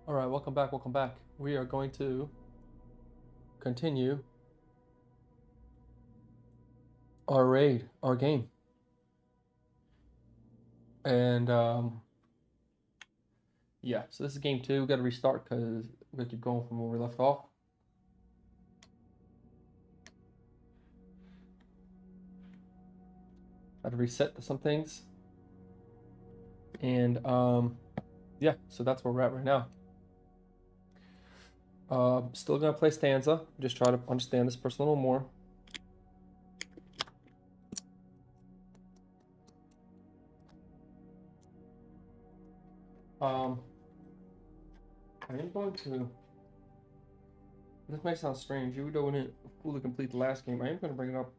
All right, welcome back. Welcome back. We are going to continue our raid, our game, and yeah. So this is game 2. We got to restart because we keep going from where we left off. Had to reset some things, and yeah. So that's where we're at right now. Still gonna play stanza. Just try to understand this person a little more. I am going to. This might sound strange. You wouldn't fully complete the last game. I am going to bring it up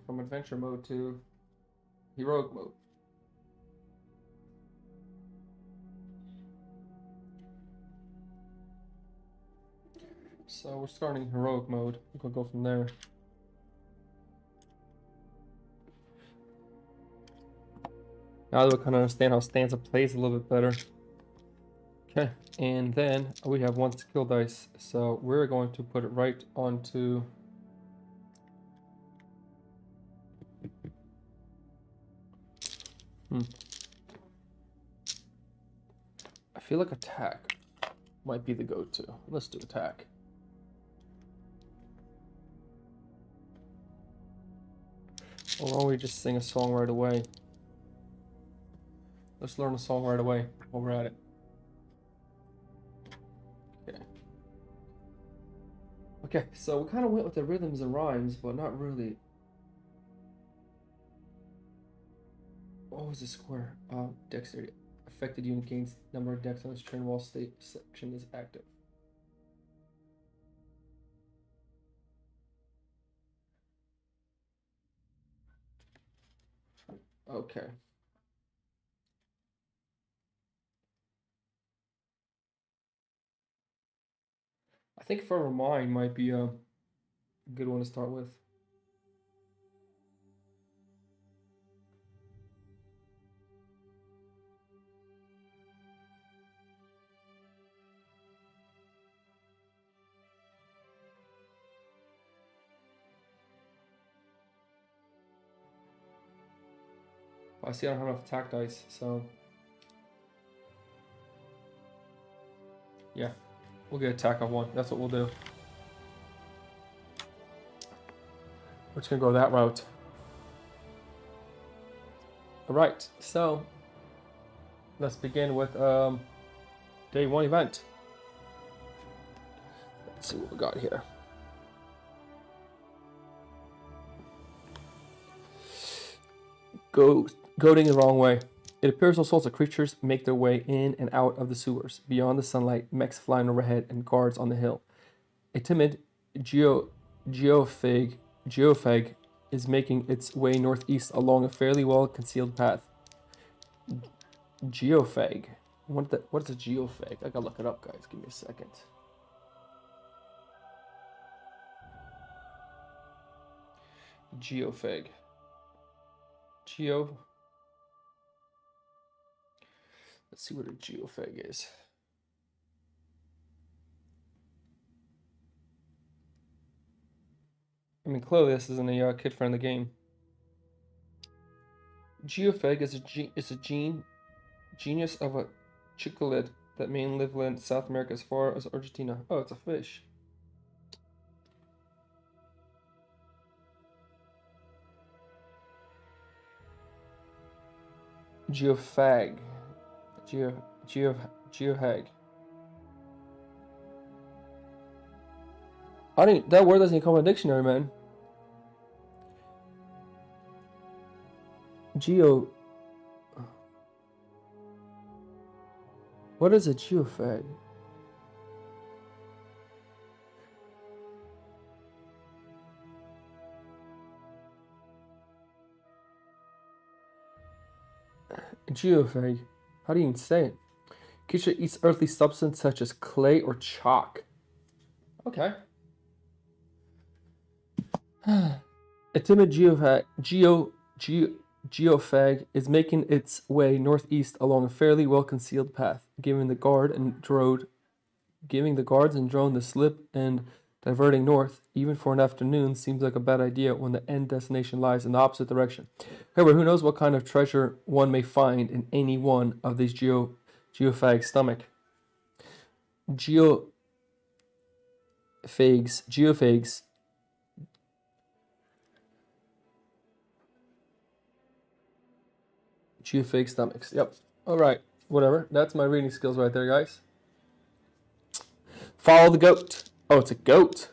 from adventure mode to heroic mode. So we're starting heroic mode. We'll go from there. Now that we kind of understand how stanza plays a little bit better. Okay, and then we have 1 skill dice, so we're going to put it right onto I feel like attack might be the go-to. Let's do attack. Or why don't we just sing a song right away? Let's learn a song right away while we're at it. Okay, so we kind of went with the rhythms and rhymes, but not really. What was the square? Dexterity. Affected unit gains number of dex on its turn while state section is active. Okay. I think Forever Mine might be a good one to start with. I see I don't have enough attack dice, so yeah, we'll get attack on 1. That's what we'll do. We're just gonna go that route. All right, so let's begin with day 1 event. Let's see what we got here. Goading the wrong way. It appears all sorts of creatures make their way in and out of the sewers. Beyond the sunlight, mechs flying overhead and guards on the hill. A timid geophag is making its way northeast along a fairly well-concealed path. Geophag. What is a geophag? I gotta look it up, guys. Give me a second. Geophag. Let's see what a geophag is. I mean, clearly this isn't a kid-friendly game. Geophag is a genius of a cichlid that mainly live in South America as far as Argentina. Oh, it's a fish. Geophag. Geohag. That word doesn't even come in a dictionary, man. What is a geophag? Geophag. How do you even say it? Creature eats earthly substance such as clay or chalk. Okay. A timid geophag. geophag is making its way northeast along a fairly well-concealed path, giving the guards and drone the slip, and diverting north, even for an afternoon, seems like a bad idea when the end destination lies in the opposite direction. However, who knows what kind of treasure one may find in any one of these geophags' stomach. Geophags Geophag stomachs. Yep. All right. Whatever. That's my reading skills right there, guys. Follow the goat. Oh, it's a goat.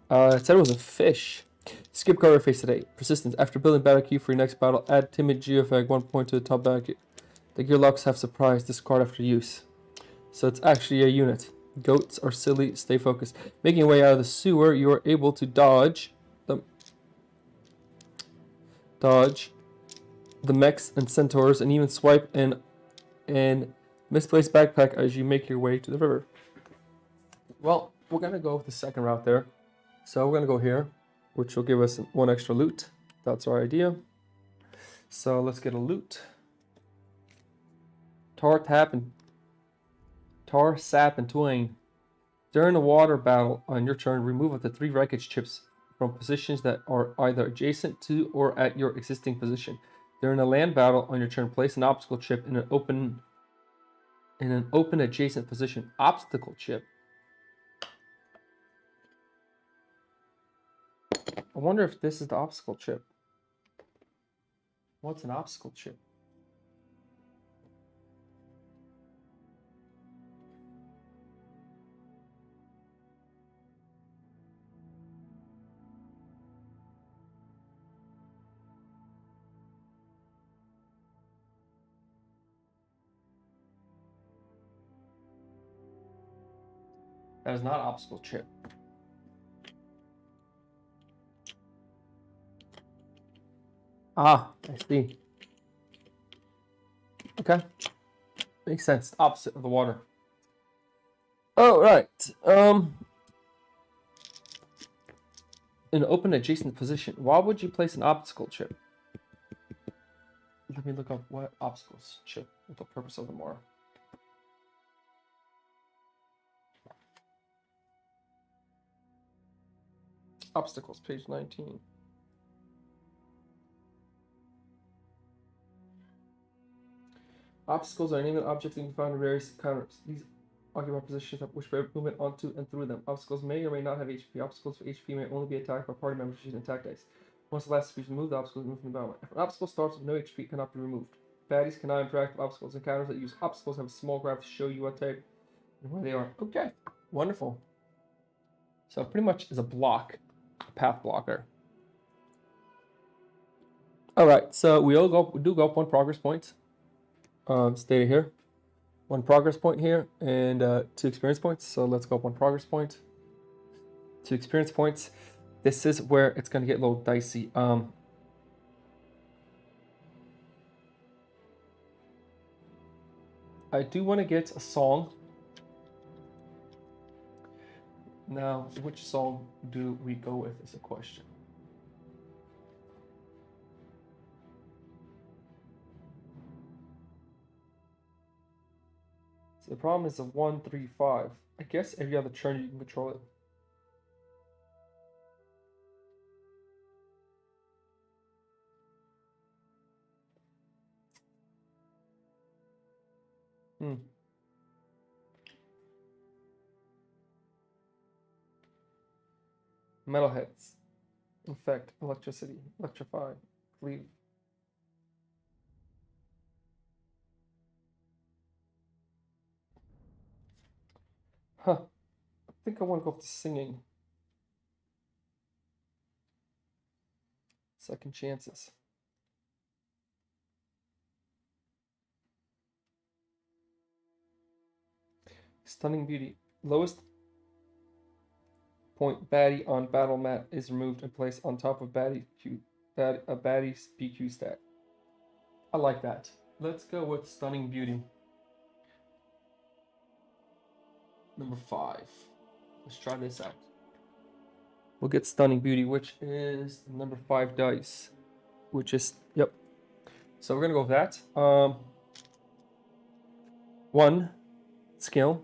It said it was a fish. Skip cover phase today. Persistence. After building battle queue for your next battle, add timid geophag 1 point to the top battle queue. The gear locks have surprise. Discard after use. So it's actually a unit. Goats are silly. Stay focused. Making your way out of the sewer, you are able to dodge the mechs and centaurs, and even swipe and misplaced backpack as you make your way to the river. Well, we're gonna go with the second route there. So we're gonna go here, which will give us 1 extra loot. That's our idea. So let's get a loot. Tar, sap, and twine. During a water battle on your turn, remove up to 3 wreckage chips from positions that are either adjacent to or at your existing position. During a land battle on your turn, place an obstacle chip in an open adjacent position. Obstacle chip. I wonder if this is the obstacle chip. What's an obstacle chip? That is not obstacle chip. Ah, I see. Okay. Makes sense. Opposite of the water. Oh, right. In an open adjacent position, why would you place an obstacle chip? Let me look up what obstacles chip, what the purpose of them are. Obstacles, page 19. Obstacles are named objects that you can find in various encounters. These occupy positions which permit movement onto and through them. Obstacles may or may not have HP. Obstacles for HP may only be attacked by party members using attack dice. Once the last speech is removed, the obstacle is removed from the battlefield. If an obstacle starts with no HP, it cannot be removed. Baddies cannot interact with obstacles. Encounters that use obstacles have a small graph to show you what type and where they are. Okay, wonderful. So it pretty much is a block, a path blocker. All right, so we do go up 1 progress point. Stated here. 1 progress point here and 2 experience points. So let's go up 1 progress point. 2 experience points. This is where it's gonna get a little dicey. I do want to get a song. Now, which song do we go with is a question. So the problem is a 1, 3, 5. I guess every other turn you can control it. Metalheads. Infect. Electricity. Electrify. Cleave. Huh. I think I want to go with the singing. Second chances. Stunning Beauty. Lowest point baddie on battle mat is removed and placed on top of baddie's BQ stat. I like that. Let's go with Stunning Beauty. Number 5. Let's try this out. We'll get Stunning Beauty, which is number 5 dice. which is, yep. So we're gonna go with that. 1 skill,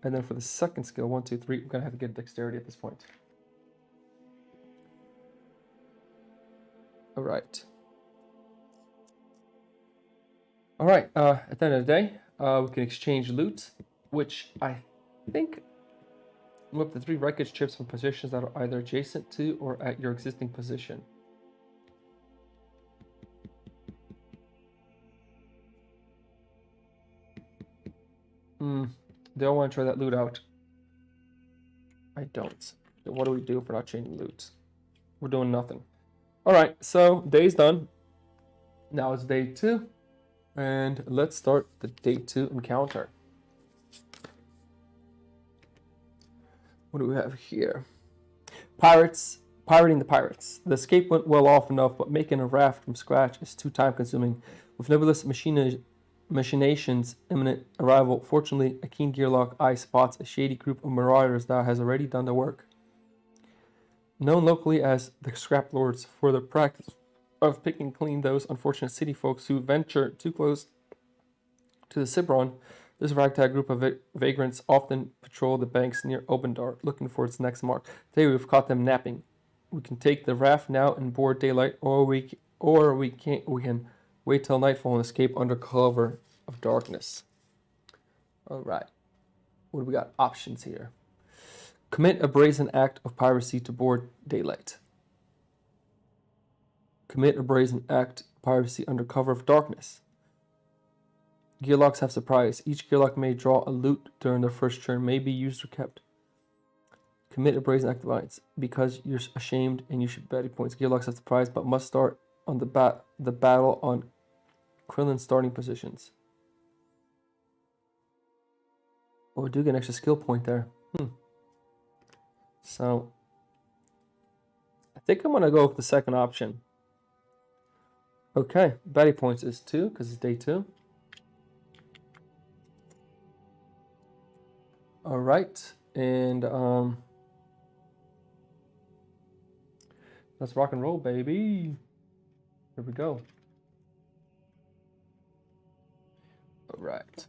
and then for the second skill, 1, 2, 3, we're gonna have to get dexterity at this point. All right. All right. At the end of the day, we can exchange loot, which I think move up to 3 wreckage chips from positions that are either adjacent to or at your existing position. Do I want to try that loot out? I don't. What do we do if we're not changing loot? We're doing nothing. All right, so day's done. Now it's day 2, and let's start the day 2 encounter. What do we have here? Pirating the pirates. The escape went well off enough, but making a raft from scratch is too time-consuming. With nebulous machinations imminent arrival, fortunately, a keen gearlock eye spots a shady group of marauders that has already done the work. Known locally as the Scrap Lords for the practice of picking clean those unfortunate city folks who venture too close to the Cibron, this ragtag group of vagrants often patrol the banks near Obendar, looking for its next mark. Today we've caught them napping. We can take the raft now and board daylight, or we can wait till nightfall and escape under cover of darkness. All right. What do we got? Options here. Commit a brazen act of piracy to board daylight. Commit a brazen act of piracy under cover of darkness. Gearlocks have surprise. Each gearlock may draw a loot during their first turn, may be used or kept. Commit a brazen act of violence. Because you're ashamed and you should bet points. Gearlocks have surprise, but must start on the battle on Krillin starting positions. Oh, we do get an extra skill point there. So, I think I'm going to go with the second option. Okay, batting points is 2, because it's day 2. All right, and let's rock and roll, baby. Here we go. All right.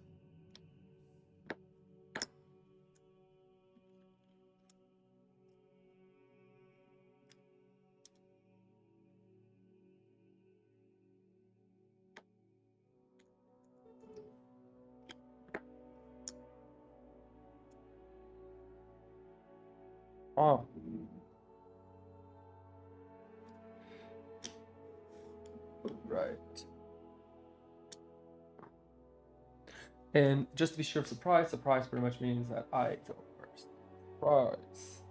Oh. Right. And just to be sure of surprise pretty much means that I go first. Surprise.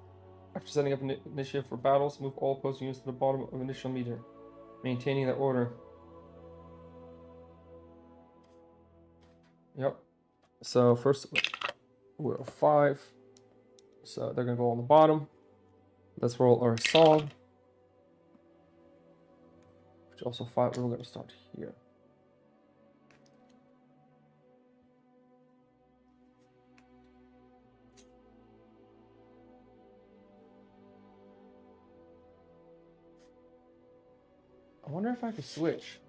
After setting up initiative for battles, move all opposing units to the bottom of initial meter, maintaining that order. Yep. So first we're a 5. So they're gonna go on the bottom. Let's roll our song. Which also 5. We're gonna start here. I wonder if I could switch.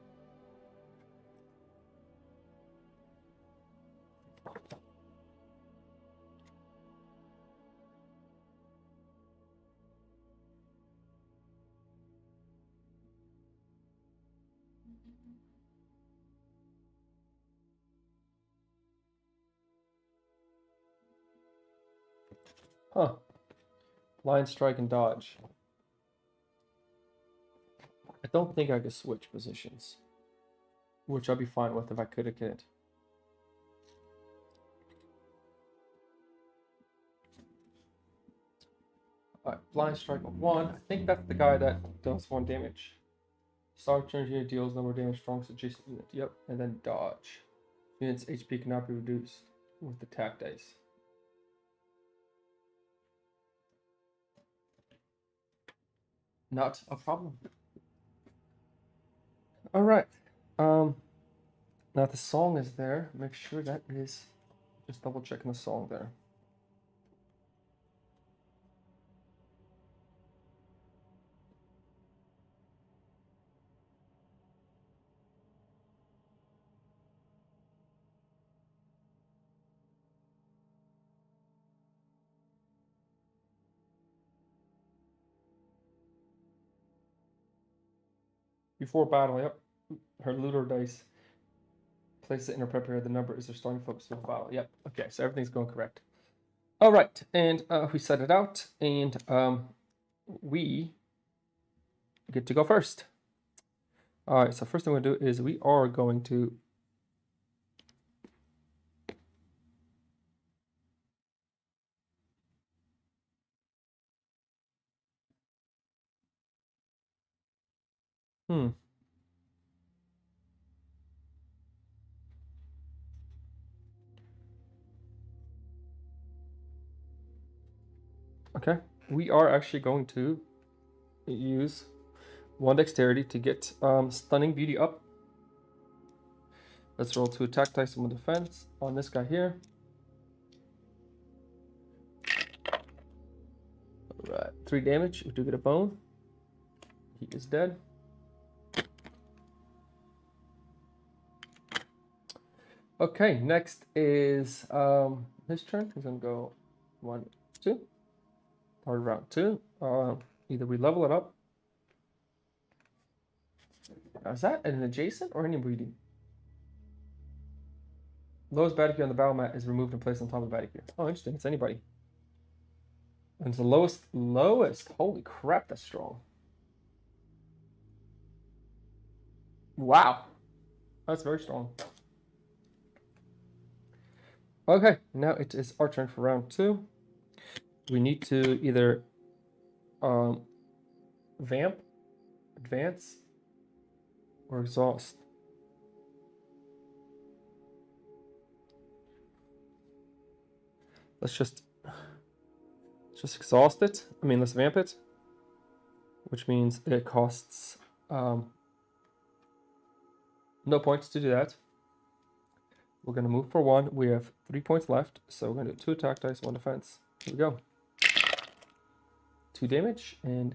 Huh. Line strike and dodge. I don't think I could switch positions. Which I'd be fine with if I could have it. Alright, blind strike on 1. I think that's the guy that does 1 damage. Start turn unit deals number of damage strong adjacent unit. Yep, and then dodge. Unit's HP cannot be reduced with attack dice. Not a problem. Alright. Now the song is there. Make sure that is just double checking the song there. Before battle, yep. Her looter dice. Place it in her prepare. The number is their starting focus for the battle. Yep. Okay, so everything's going correct. All right, and we set it out, and we get to go first. All right, so first thing we're going to do is we are going to Okay, we are actually going to use one dexterity to get Stunning Beauty up. Let's roll 2 attack dice and 1 defense on this guy here. Alright, 3 damage. We do get a bone. He is dead. Okay, next is his turn. He's gonna go 1, 2. Or round 2. Either we level it up. Now, is that an adjacent or any breeding? Lowest battlecue on the battle mat is removed and placed on top of the battlecue. Oh, interesting. It's anybody. And it's the lowest. Holy crap, that's strong. Wow. That's very strong. Okay, now it is our turn for round 2. We need to either vamp, advance, or exhaust. Let's just exhaust it. I mean, let's vamp it, which means it costs no points to do that. We're going to move for 1. We have 3 points left, so we're going to do 2 attack dice, 1 defense. Here we go. 2 damage, and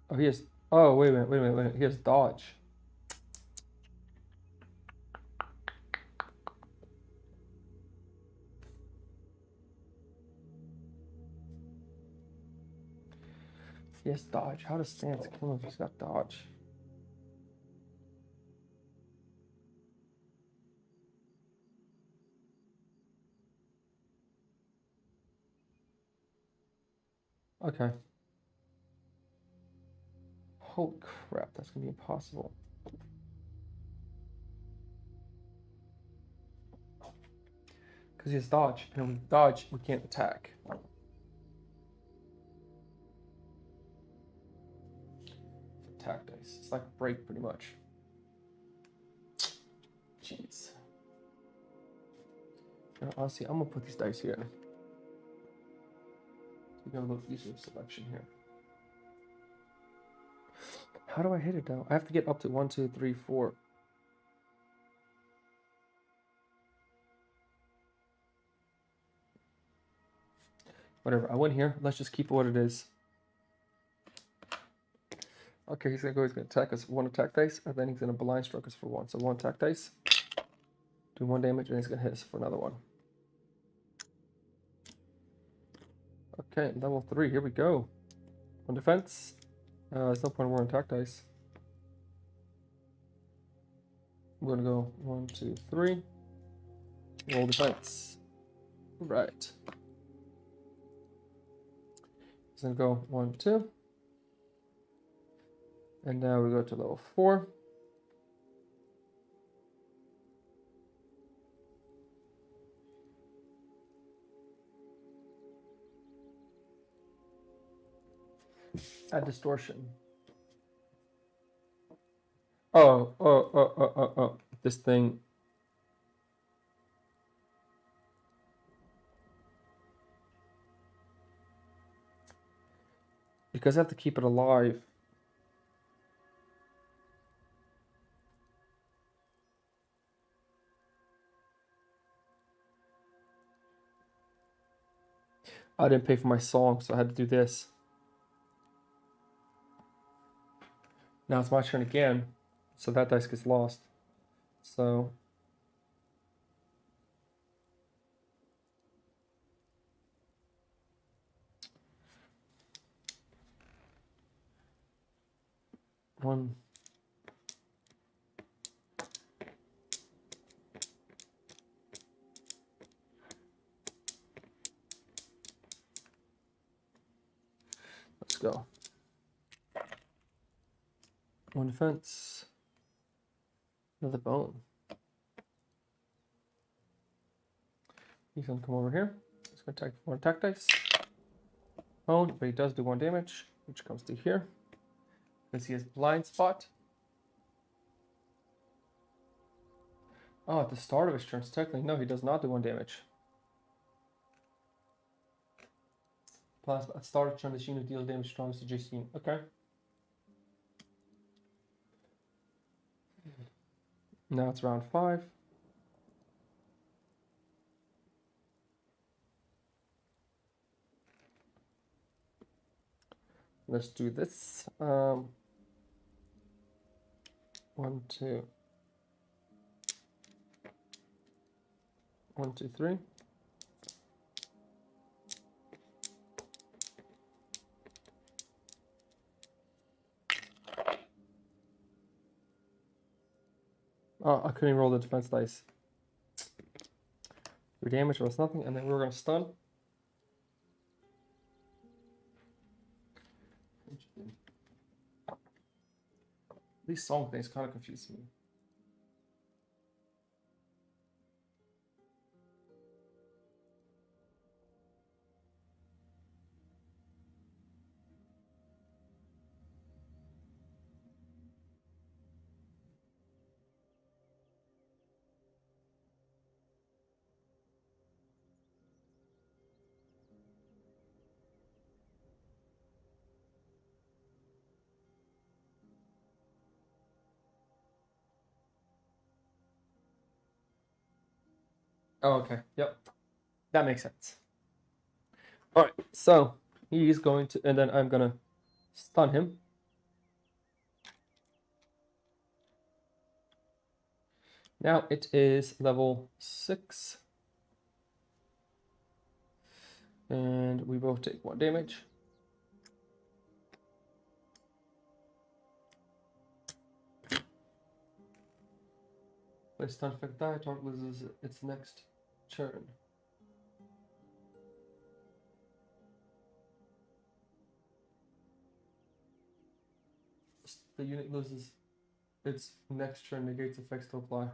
oh, he has. Oh, wait a minute. He has dodge. He has dodge. How does Stance kill him if he's got dodge? Okay. Holy crap, that's gonna be impossible. Because he has dodge, and with dodge, we can't attack. Attack dice. It's like break, pretty much. Jeez. You know, honestly, I'm gonna put these dice here. We got a little easier selection here. How do I hit it though? I have to get up to 1, 2, 3, 4. Whatever. I went here. Let's just keep it what it is. Okay, he's gonna go. He's gonna attack us 1 attack dice, and then he's gonna blind stroke us for 1. So 1 attack dice, do 1 damage, and he's gonna hit us for another 1. Okay, level 3. Here we go. 1 defense. There's no point in 1 attack dice. We're gonna go 1, 2, 3. Roll defense. Right. He's gonna go 1, 2. And now we go to level 4. Add distortion. Oh. This thing. Because I have to keep it alive. I didn't pay for my song, so I had to do this. Now it's my turn again, so that dice gets lost. So One. Let's go. One defense. Another bone. He's gonna come over here. He's gonna attack for 1 attack dice. Bone, but he does do 1 damage, which comes to here. Because he has blind spot. Oh, at the start of his turn, technically, no, he does not do 1 damage. Plus, at the start of turn, this unit deals damage strongest to Justine. Okay. Now it's round 5. Let's do this. 1, 2. 1, 2, 3. Oh, I couldn't even roll the defense dice. 3 damage was nothing, and then we're gonna stun. These song things kind of confuse me. Oh, okay. Yep. That makes sense. All right. So he's going to, and then I'm gonna stun him. Now it is level 6. And we both take 1 damage. Place stun effect die, target loses its next turn. The unit loses its next turn, negates effects to apply.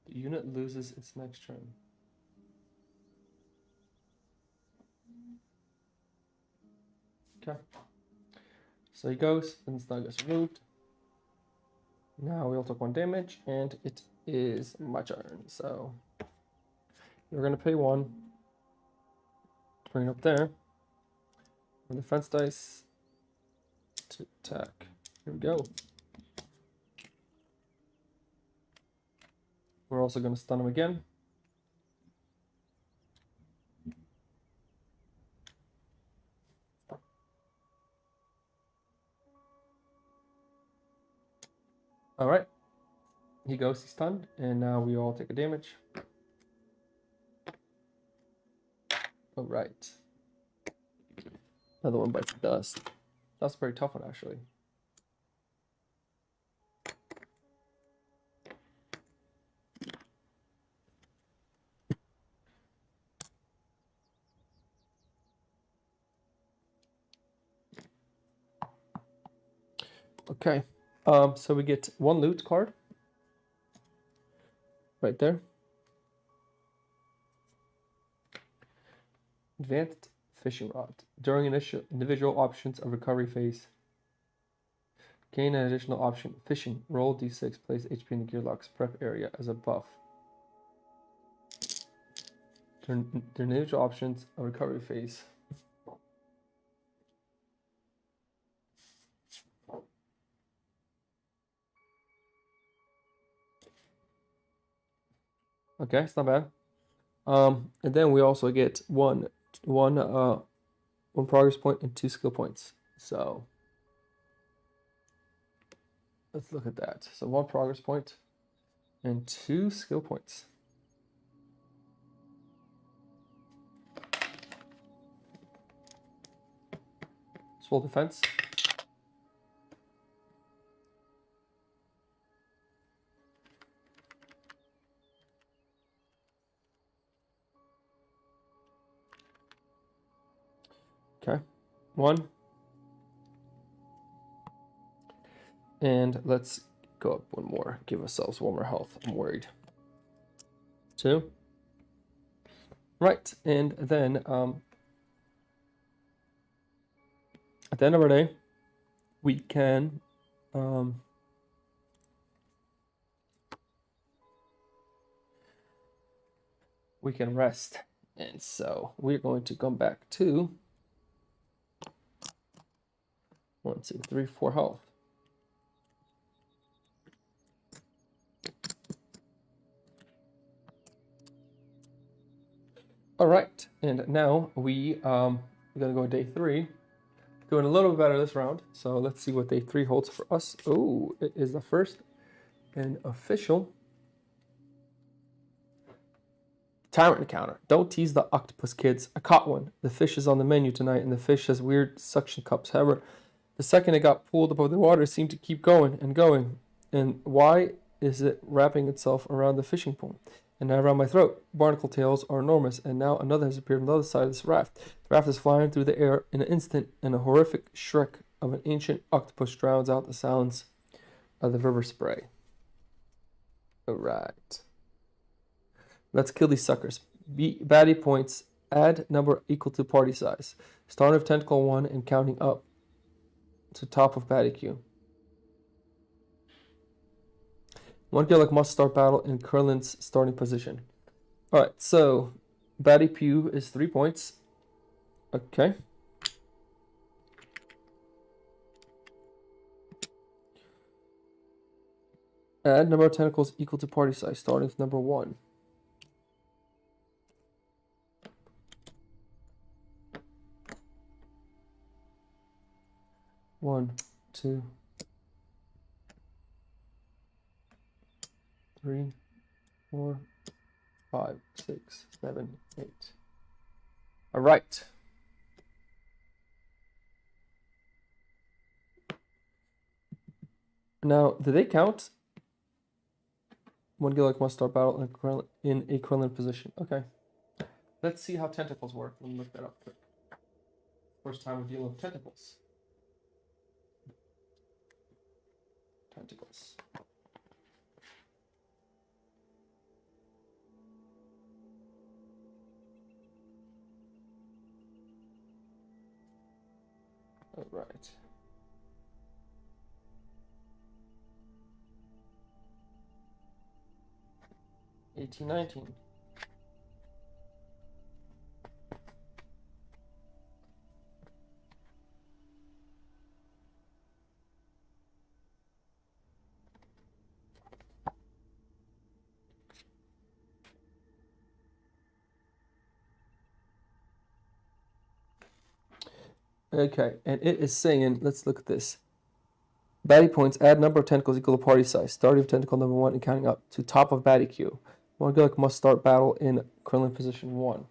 The unit loses its next turn. Okay. So he goes, and stun gets removed. Now we all took 1 damage, and it is my turn. So we're gonna pay 1. Bring it up there. And defense dice to attack. Here we go. We're also gonna stun him again. All right. He goes, he's stunned, and now we all take a damage. All right. Another one bites the dust. That's a very tough one, actually. Okay. So we get 1 loot card. Right there. Advanced fishing rod. During individual options of recovery phase, gain an additional option. Fishing. Roll d6. Place HP in the gearlock's prep area as a buff. During individual options of recovery phase. Okay, it's not bad. And then we also get one progress point and 2 skill points. So let's look at that. So 1 progress point And 2 skill points. Swole defense. Okay. 1. And let's go up 1 more. Give ourselves 1 more health. I'm worried. 2. Right. And then at the end of our day, we can rest. And so we're going to come back to 1, 2, 3, 4 health. All right, and now we're gonna go day 3. Doing a little bit better this round, so let's see what day 3 holds for us. Oh, it is the first and official tyrant encounter. Don't tease the octopus, kids. I caught one. The fish is on the menu tonight, and the fish has weird suction cups. However, the second it got pulled above the water, it seemed to keep going and going. And why is it wrapping itself around the fishing pole and now around my throat? Barnacle tails are enormous, and now another has appeared on the other side of this raft. The raft is flying through the air in an instant, and a horrific shriek of an ancient octopus drowns out the sounds of the river spray. All right. Let's kill these suckers. Baddie points. Add number equal to party size. Start of tentacle 1 and counting up to top of baddie queue. 1 Gillick must start battle in Curlin's starting position. Alright, so baddie pew is 3 points. Okay. Add number of tentacles equal to party size, starting with number 1. One, 2, 3, 4, 5, 6, 7, 8. All right. Now, do they count? 1 Gillick must start battle in a Krillin position. Okay. Let's see how tentacles work. Let me look that up quick. First time we're dealing with tentacles. Tentacles. All right. Eighteen, 19. Okay, and it is saying, let's look at this. Baddie points, add number of tentacles equal to party size. Starting with tentacle number 1 and counting up to top of baddie queue. 1 Gillick must start battle in Krillin position 1.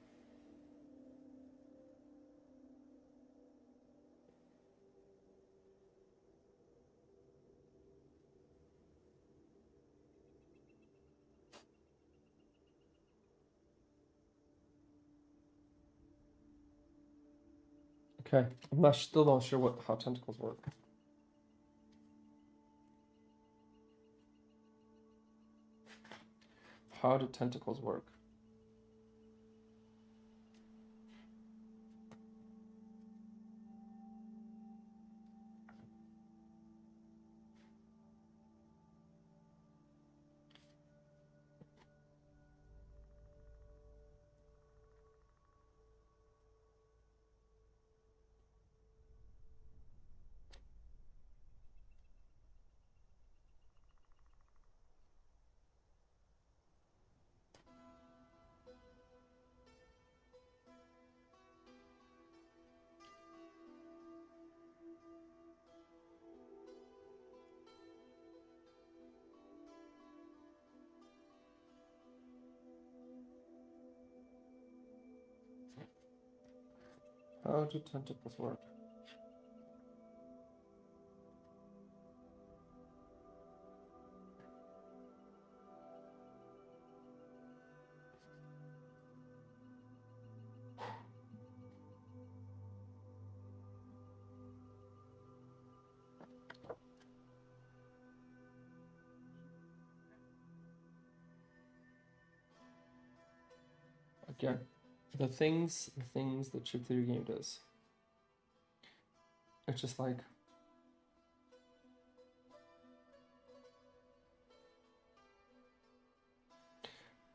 Okay, I'm still not sure how tentacles work. How do tentacles work? How do tentacles work? Again, the things that Chip Theory Game does. It's just like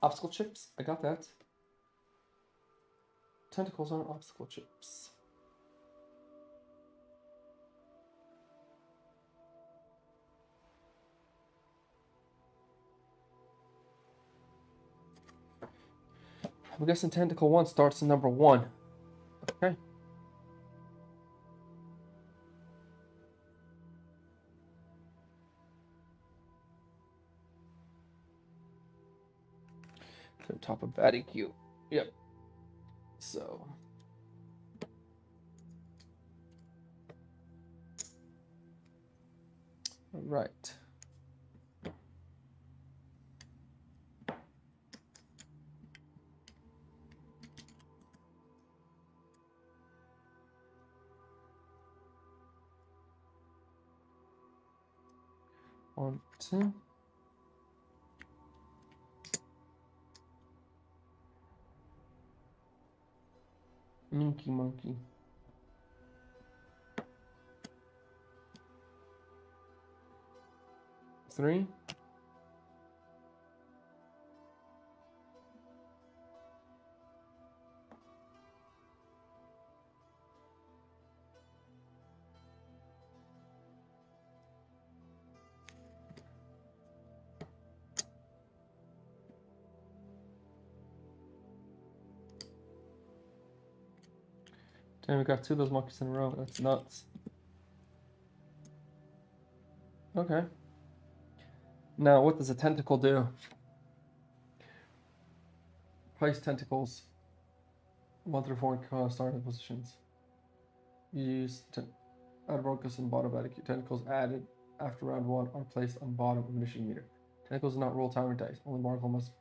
obstacle chips. I got that. Tentacles aren't obstacle chips. I'm guessing Tentacle 1 starts in number 1. Okay. To the top of batting queue. Yep. So. All right. One, two. Minky monkey. Three. Damn, we got 2 of those monkeys in a row. That's nuts. Okay. Now, what does a tentacle do? Place tentacles 1 through 4 in starting positions. You use add Rokus and bottom batting queue. Tentacles added after round 1 are placed on bottom of initiative meter. Tentacles do not roll timer dice. Only Markle must.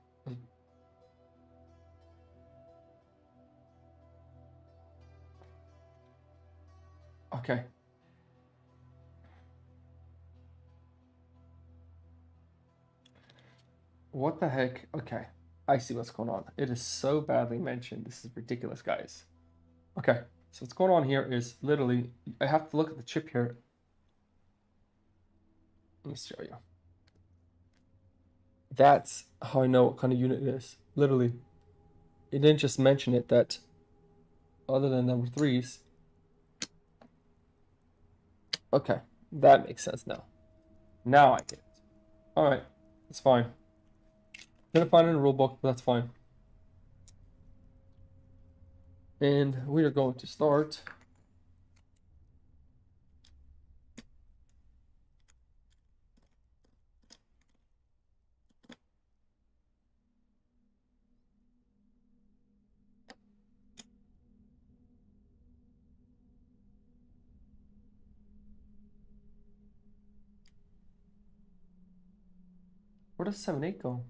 Okay. What the heck? Okay. I see what's going on. It is so badly mentioned. This is ridiculous, guys. Okay. So what's going on here is literally, I have to look at the chip here. Let me show you. That's how I know what kind of unit it is. Literally. It didn't just mention it that other than number 3s. Okay. That makes sense now. Now I get it. Alright. It's fine. Couldn't find it in the rulebook, but that's fine. And we are going to start. Where does 7-8 go?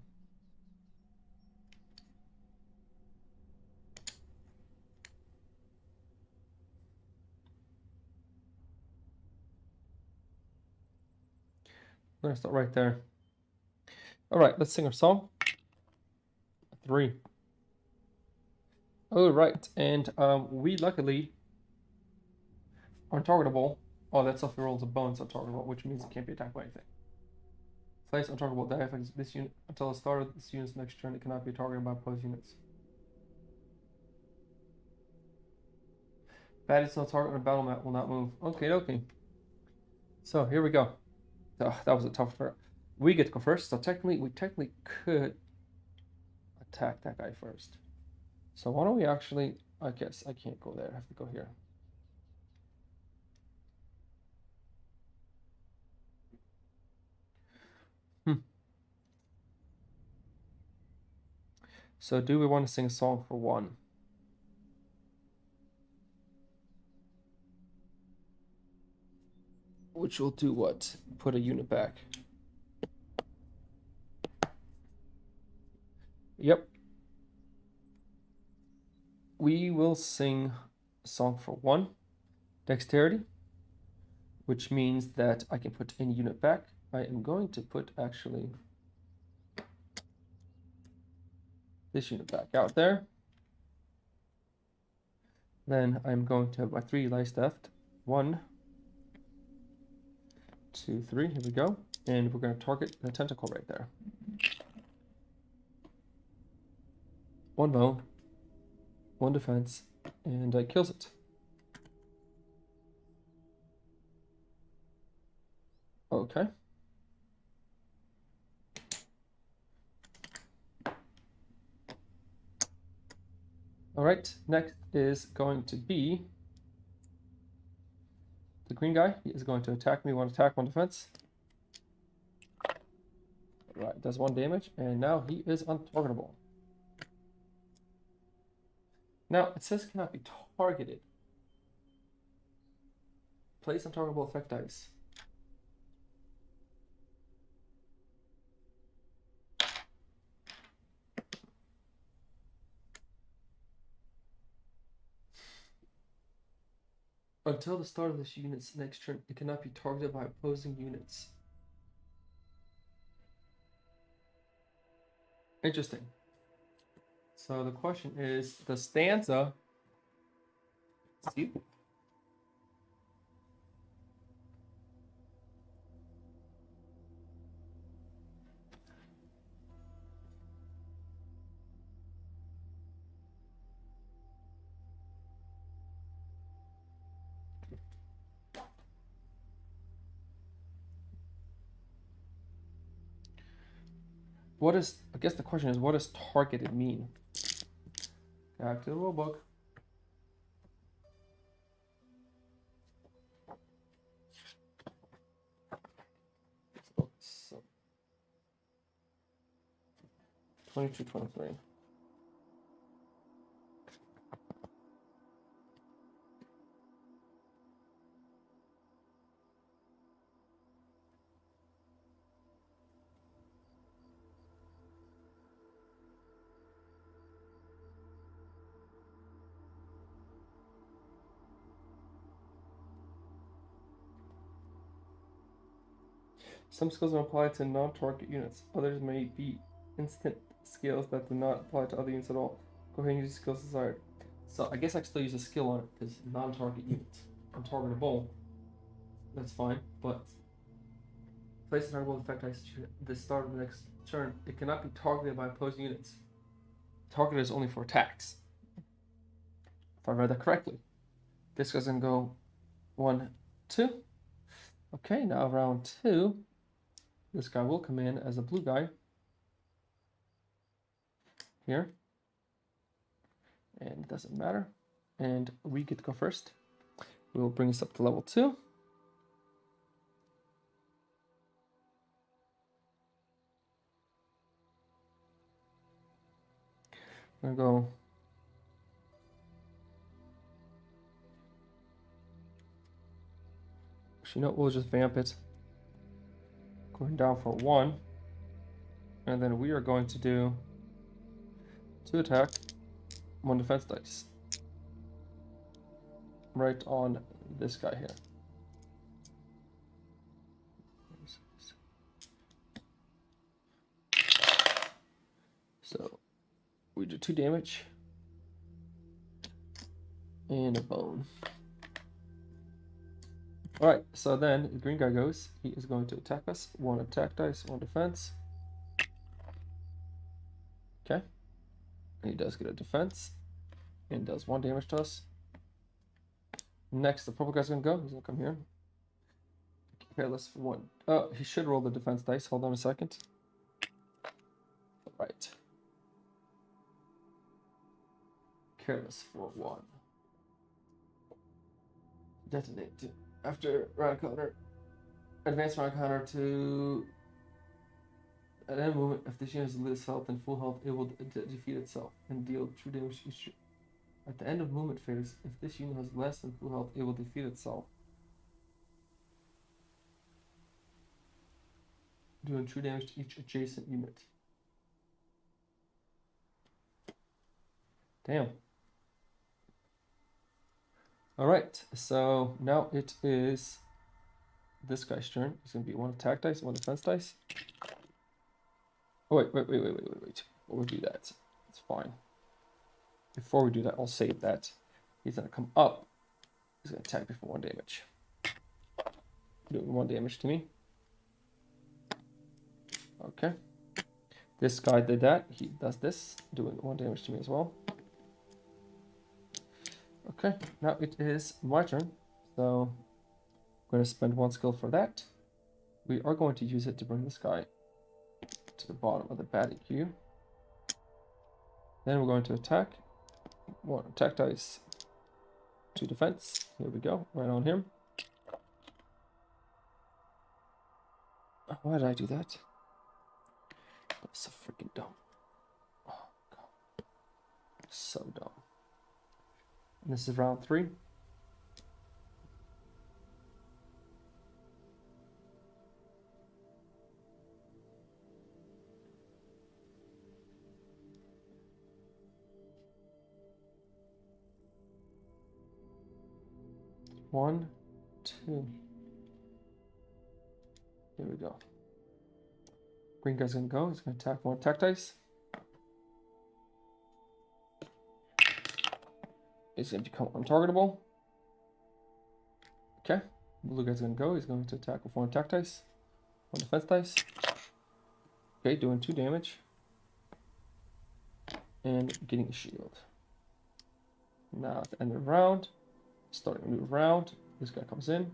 I'm gonna start right there. All right, let's sing our song. 3. All right, and we luckily are targetable. Oh, that's off the rolls of bones untargetable, which means it can't be attacked by anything. Place untargetable die affects this unit until the start of this unit's next turn. It cannot be targeted by opposed units. Baddies no target on a battle map will not move. Okay, okay. So here we go. Oh, that was a tough part. We get to go first, so we technically could attack that guy first. So why don't we actually? I guess I can't go there. I have to go here. So do we want to sing a song for 1? which will do what? Put a unit back. Yep. We will sing a song for 1 dexterity, which means that I can put any unit back. I am going to put actually this unit back out there. Then I'm going to have my 3 life left. 1, 2, 3. Here we go. And we're going to target the tentacle right there. 1 bone, 1 defense, and kills it. Okay. All right, next is going to be the green guy. He is going to attack me, 1 attack, 1 defense. All right, does 1 damage, and now he is untargetable. Now, it says cannot be targeted. Place untargetable effect dice. Until the start of this unit's next turn, it cannot be targeted by opposing units. Interesting. So the question is, the stanza... See? What is, I guess the question is, what does targeted mean? Back to the rule book. So, 22, 23. Some skills are applied to non-target units. Others may be instant skills that do not apply to other units at all. Go ahead and use the skills desired. So I guess I can still use a skill on it because non-target units. Untargetable. That's fine, but place a targetable effect dice at the start of the next turn. It cannot be targeted by opposing units. Target is only for attacks. If I read that correctly. This guy's gonna go 1, 2. Okay, now round 2. This guy will come in as a blue guy. Here. And it doesn't matter. And we get to go first. We will bring this up to level 2. I'm gonna go. Actually, no, we'll just vamp it. Going down for 1. And then we are going to do 2 attack, 1 defense dice. Right on this guy here. So we do 2 damage. And a bone. Alright, so then the green guy goes. He is going to attack us. 1 attack dice, 1 defense. Okay. He does get a defense. And does 1 damage to us. Next, the purple guy's gonna go. He's gonna come here. Careless for 1. Oh, he should roll the defense dice. Hold on a second. Right. Careless for 1. Detonate. After round counter, advance round counter to at any moment. If this unit has less health and full health, it will defeat itself and deal 2 damage each. At the end of movement phase, if this unit has less than full health, it will defeat itself. doing 2 damage to each adjacent unit. Damn. Alright, so now it is this guy's turn. It's going to be 1 attack dice, 1 defense dice. Oh, wait. We'll do that. It's fine. Before we do that, I'll save that. He's going to come up. He's going to attack me for 1 damage. Doing 1 damage to me. Okay. This guy did that. He does this, doing 1 damage to me as well. Okay, now it is my turn. So I'm going to spend 1 skill for that. We are going to use it to bring this guy to the bottom of the batting queue. Then we're going to attack. 1 attack dice, 2 defense. Here we go, right on him. Why did I do that? That's so freaking dumb. Oh, God. So dumb. And this is round 3. One, 2. Here we go. Green guy's gonna go. He's gonna attack 1 attack dice. He's gonna become untargetable. Okay. Blue guy's gonna go. He's going to attack with 1 attack dice, 1 defense dice. Okay, doing 2 damage. And getting a shield. Now at the end of the round, starting a new round, this guy comes in.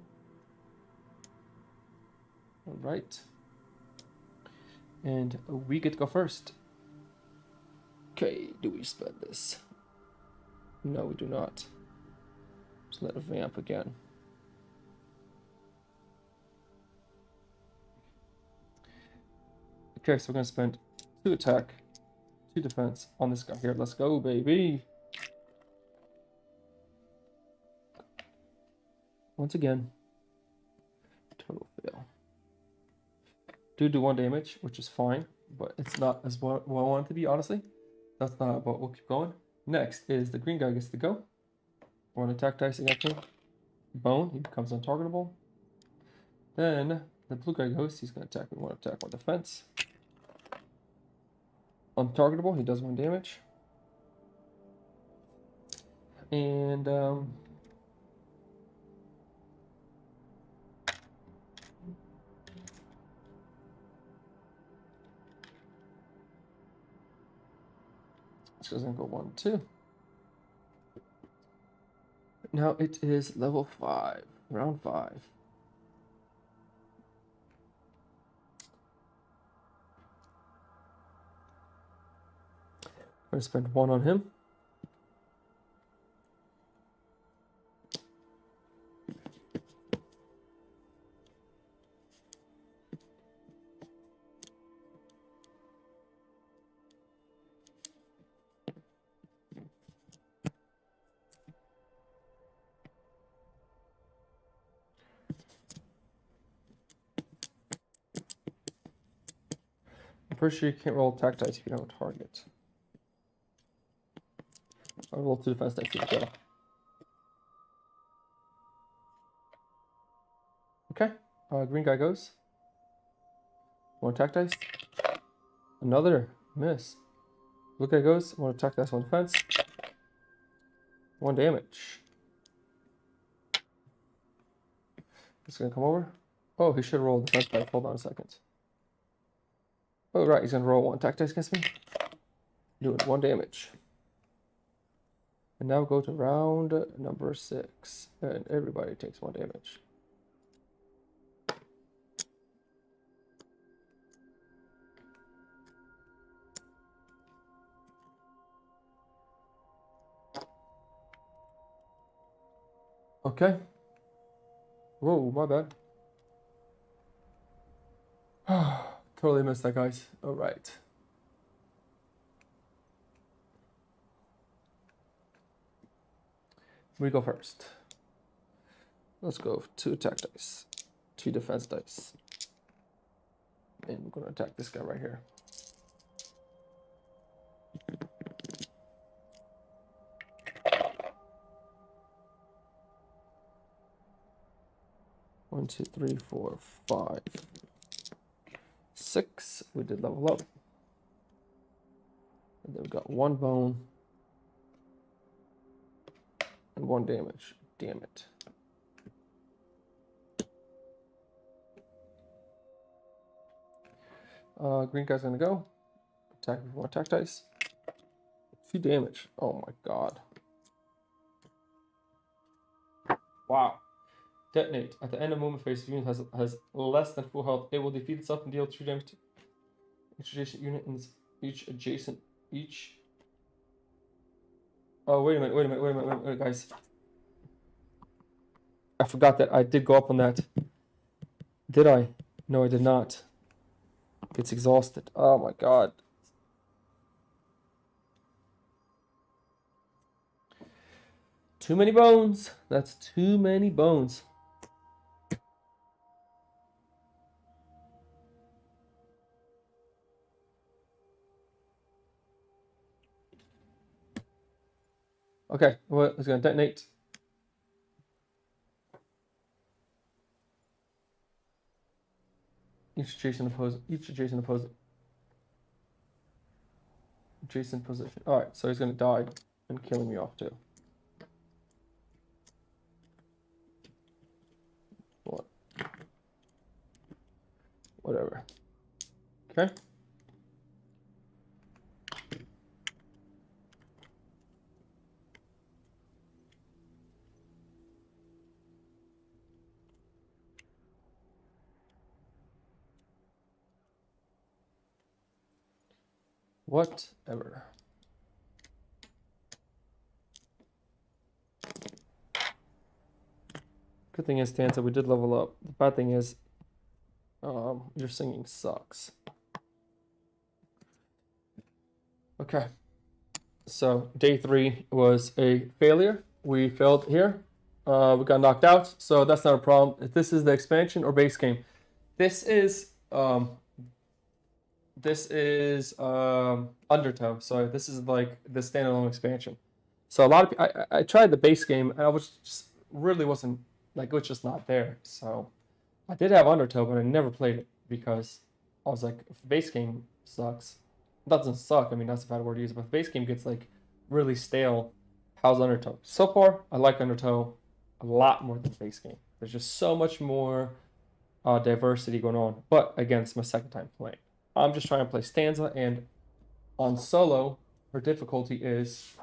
Alright. And we get to go first. Okay, do we spend this? No, we do not. Just let it vamp again. Okay, so we're going to spend 2 attack, 2 defense on this guy here. Let's go, baby. Once again, total fail. Do 1 damage, which is fine, but it's not as what I want it to be, honestly. That's not, but we'll keep going. Next is the green guy gets to go. 1 attack dice against him. Bone, he becomes untargetable. Then the blue guy goes, he's going to attack with 1 attack, 1 defense. Untargetable, he does 1 damage. And this guy's going to go 1, 2. Now it is level 5, round 5. I'm going to spend 1 on him. I'm pretty sure you can't roll attack dice if you don't have a target. I'll roll 2 defense dice to go. Okay, green guy goes. 1 attack dice. Another miss. Blue guy goes. 1 attack dice, 1 defense. 1 damage. He's gonna come over. Oh, he should roll defense dice. Hold on a second. Oh, right, he's gonna roll 1 attack dice against me. Doing 1 damage. And now go to round number 6. And everybody takes 1 damage. Okay. Whoa, my bad. Totally missed that, guys. All right. We go first. Let's go 2 attack dice, 2 defense dice. And I'm going to attack this guy right here. One, two, three, four, 5, 6. We did level up. And then we got 1 bone and 1 damage. Damn it. Green guy's gonna go. Attack with 1 attack dice. 2 damage. Oh my god. Wow. Detonate. At the end of movement phase, the unit has less than full health. It will defeat itself and deal 2 damage to each adjacent unit and each. Oh, wait a minute, guys. I forgot that I did go up on that. Did I? No, I did not. It's exhausted. Oh my god. Too many bones. That's too many bones. Okay, well, it's going to detonate. Each adjacent position. All right, so he's going to die and killing me off too. What? Whatever. Okay. Whatever. Good thing is, Tanta, we did level up. The bad thing is, your singing sucks. Okay. So day 3 was a failure. We failed here. We got knocked out, so that's not a problem. If this is the expansion or base game, this is Undertow. So this is like the standalone expansion. So a lot of I tried the base game and I was just really wasn't like, it was just not there. So I did have Undertow, but I never played it because I was like, if the base game sucks, it doesn't suck. I mean, that's a bad word to use, but if the base game gets like really stale, how's Undertow? So far, I like Undertow a lot more than the base game. There's just so much more diversity going on. But again, it's my second time playing. I'm just trying to play Stanza, and on solo, her difficulty is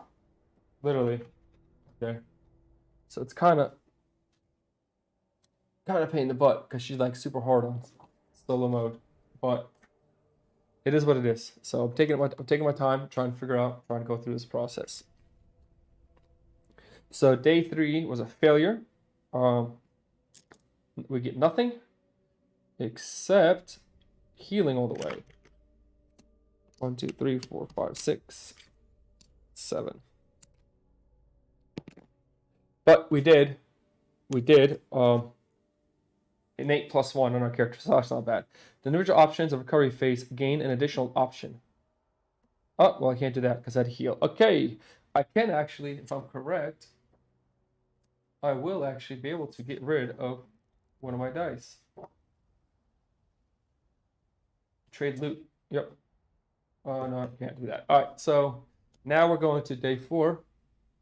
literally there. So it's kind of pain in the butt because she's like super hard on solo mode, but it is what it is. So I'm taking my time, trying to go through this process. So day 3 was a failure. We get nothing except healing all the way. 1, 2, 3, 4, 5, 6, 7. But we did innate +1 on our character, so that's not bad. The individual options of recovery phase gain an additional option. Oh, well, I can't do that because I'd heal. Okay, I can actually, if I'm correct, I will actually be able to get rid of one of my dice. Trade loot. Yep. Oh, no, I can't do that. All right, so now we're going to day 4.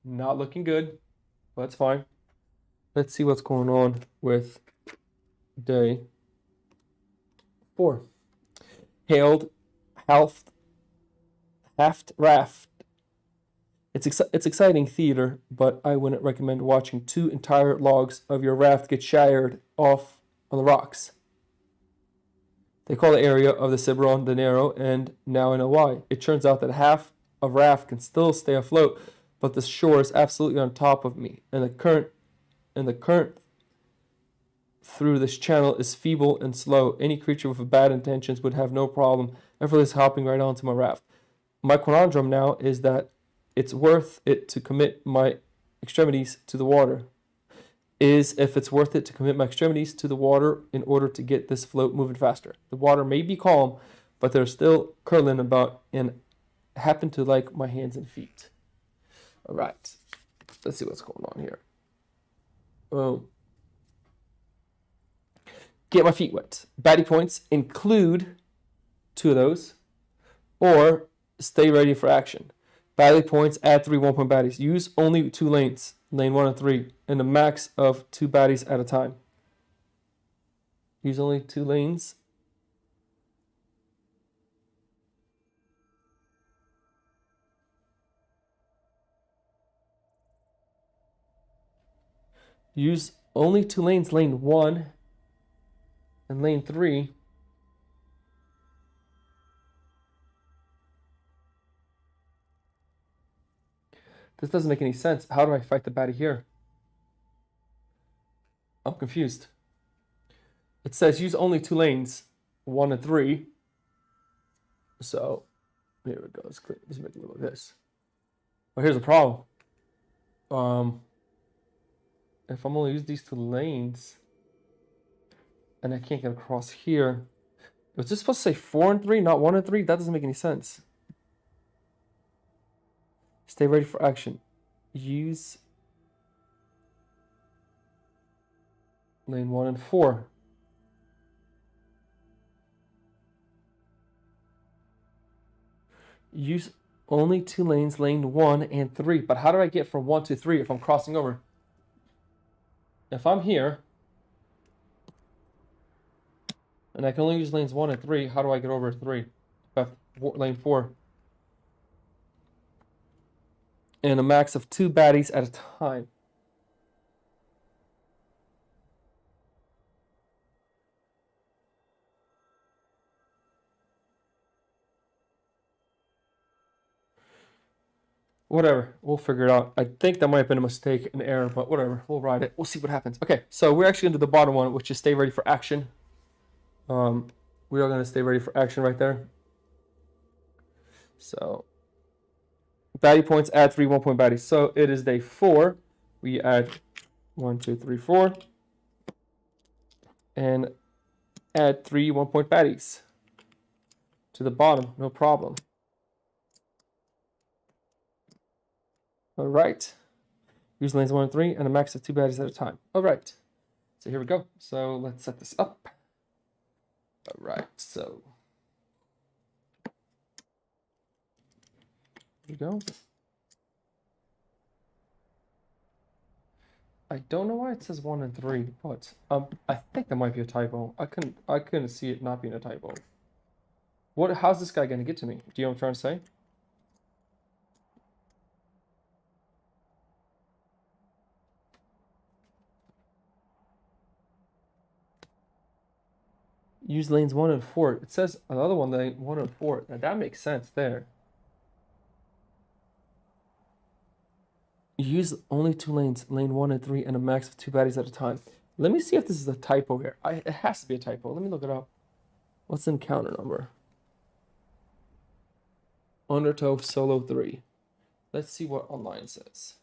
Not looking good, but it's fine. Let's see what's going on with day 4. Hailed, Halft, Raft. It's exciting theater, but I wouldn't recommend watching 2 entire logs of your raft get shired off on the rocks. They call the area of the Ciberon the Narrow, and now I know why. It turns out that half of raft can still stay afloat, but the shore is absolutely on top of me, and the current through this channel is feeble and slow. Any creature with bad intentions would have no problem effortlessly hopping right onto my raft. My conundrum now is that it's worth it to commit my extremities to the water. is if it's worth it to commit my extremities to the water in order to get this float moving faster. The water may be calm, but they're still curling about and happen to like my hands and feet. All right, let's see what's going on here. Get my feet wet. Baddie points include 2 of those, or stay ready for action. Baddie points, add 3 1-point baddies. Use only 2 lanes, lane 1 and 3, and a max of 2 baddies at a time. Use only 2 lanes. Use only 2 lanes, lane 1 and lane 3. This doesn't make any sense. How do I fight the baddie here? I'm confused. It says use only 2 lanes, 1 and 3. So, here we go. Let's make a little of this. Well, here's the problem. If I'm only use these 2 lanes, and I can't get across here, was this supposed to say 4 and 3, not 1 and 3? That doesn't make any sense. Stay ready for action. Use lane 1 and 4. Use only 2 lanes, lane 1 and 3. But how do I get from 1 to 3 if I'm crossing over? If I'm here, and I can only use lanes 1 and 3, how do I get over 3? Lane 4. And a max of 2 baddies at a time. Whatever, we'll figure it out. I think that might have been a mistake, an error, but whatever. We'll ride it. We'll see what happens. Okay, so we're actually into the bottom one, which is stay ready for action. We are going to stay ready for action right there. So, baddie points, add 3 1-point baddies. So it is day 4. We add 1, 2, 3, 4. And add 3 1-point baddies to the bottom, no problem. All right. Use lanes 1 and 3 and a max of 2 baddies at a time. All right. So here we go. So let's set this up. All right. So here we go. I don't know why it says 1 and 3, but I think that might be a typo. I couldn't see it not being a typo. How's this guy gonna get to me? Do you know what I'm trying to say? Use lanes 1 and 4. It says another one, lane 1 and 4. Now that makes sense there. Use only 2 lanes, lane 1 and 3, and a max of 2 baddies at a time. Let me see if this is a typo here. It has to be a typo. Let me look it up. What's the encounter number? Undertow Solo 3. Let's see what online says.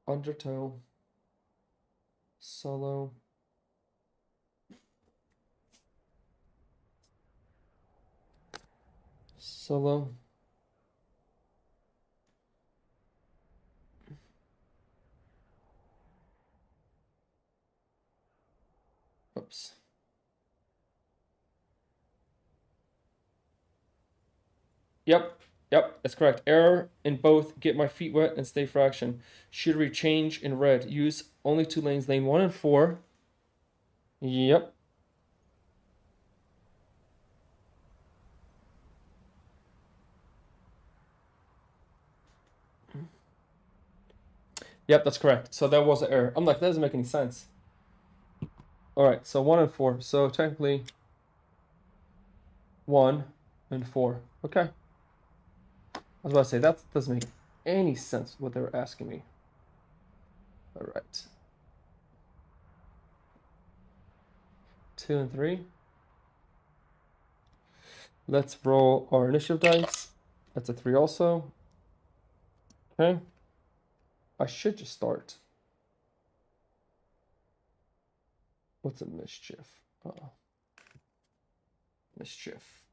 Undertow Solo. Oops. Yep, that's correct. Error in both get my feet wet and stay for action. Should we change in red? Use only 2 lanes, lane 1 and 4. Yep. Yep, that's correct. So that was an error. I'm like, that doesn't make any sense. All right, so 1 and 4. So technically 1 and 4. Okay. I was about to say, that doesn't make any sense what they were asking me. All right. 2 and 3. Let's roll our initiative dice. That's a 3 also. Okay. I should just start. What's a mischief? Mischief.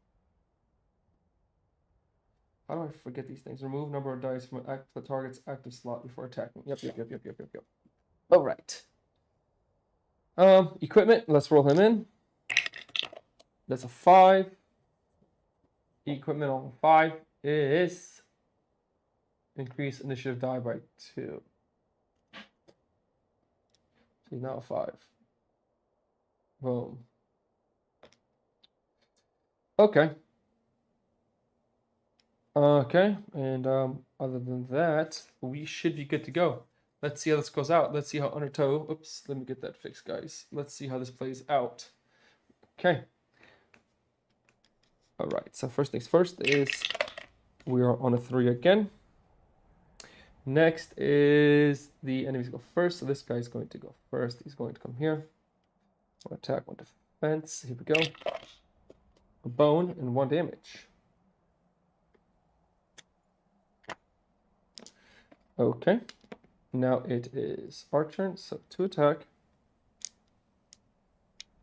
How do I forget these things? Remove number of dice from the target's active slot before attacking. Yep. All right. Equipment. Let's roll him in. That's a 5. Equipment on 5 is increase initiative die by 2. So now a 5. Boom. Okay. Okay, and other than that, we should be good to go. Let's see how this goes out. Let's see how Undertow. Oops, let me get that fixed, guys. Let's see how this plays out. Okay. All right. So first things first is we are on a 3 again. Next is the enemies go first. So this guy's going to go first. He's going to come here. One attack, 1 defense. Here we go. A bone and 1 damage. Okay. Now it is our turn. So 2 attack,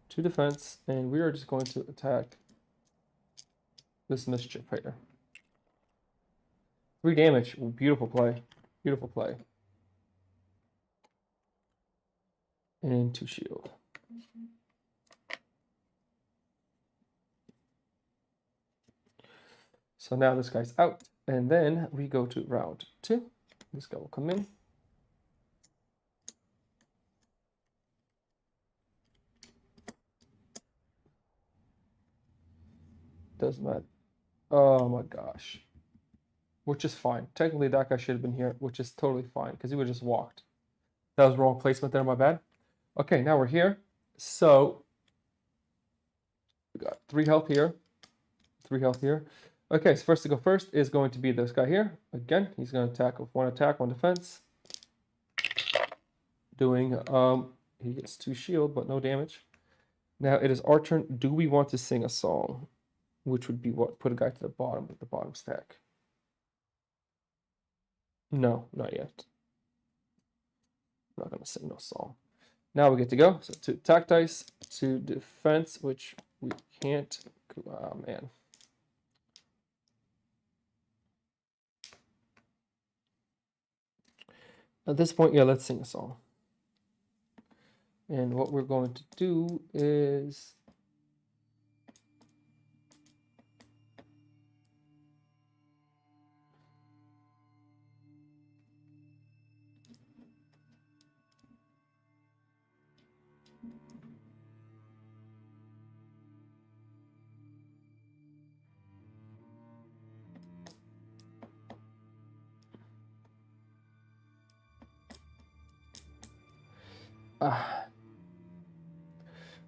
2 defense, and we are just going to attack this mischief here. 3 damage. Ooh, beautiful play. Beautiful play. And 2 shield. So now this guy's out. And then we go to round 2. This guy will come in. Doesn't matter. Oh my gosh. Which is fine. Technically that guy should have been here, which is totally fine because he would have just walked. That was wrong placement there, my bad. Okay, now we're here. So we got 3 health here. 3 health here. Okay, so first to go first is going to be this guy here. Again, he's going to attack with 1 attack, 1 defense. Doing, he gets 2 shield, but no damage. Now it is our turn. Do we want to sing a song? Which would be what? Put a guy to the bottom with the bottom stack. No, not yet. I'm not going to sing no song. Now we get to go. So 2 attack dice, 2 defense, which we can't. Oh, man. At this point, yeah, let's sing a song. And what we're going to do is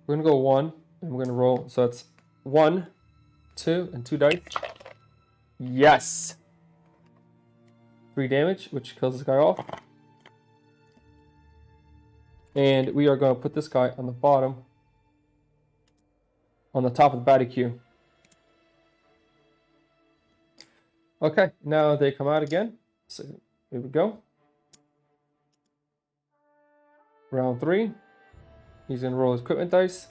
we're going to go 1, and we're going to roll. So that's 1, 2, and 2 dice. Yes! 3 damage, which kills this guy off. And we are going to put this guy on the bottom, on the top of the battle queue. Okay, now they come out again. So here we go. Round 3. He's going to roll his equipment dice.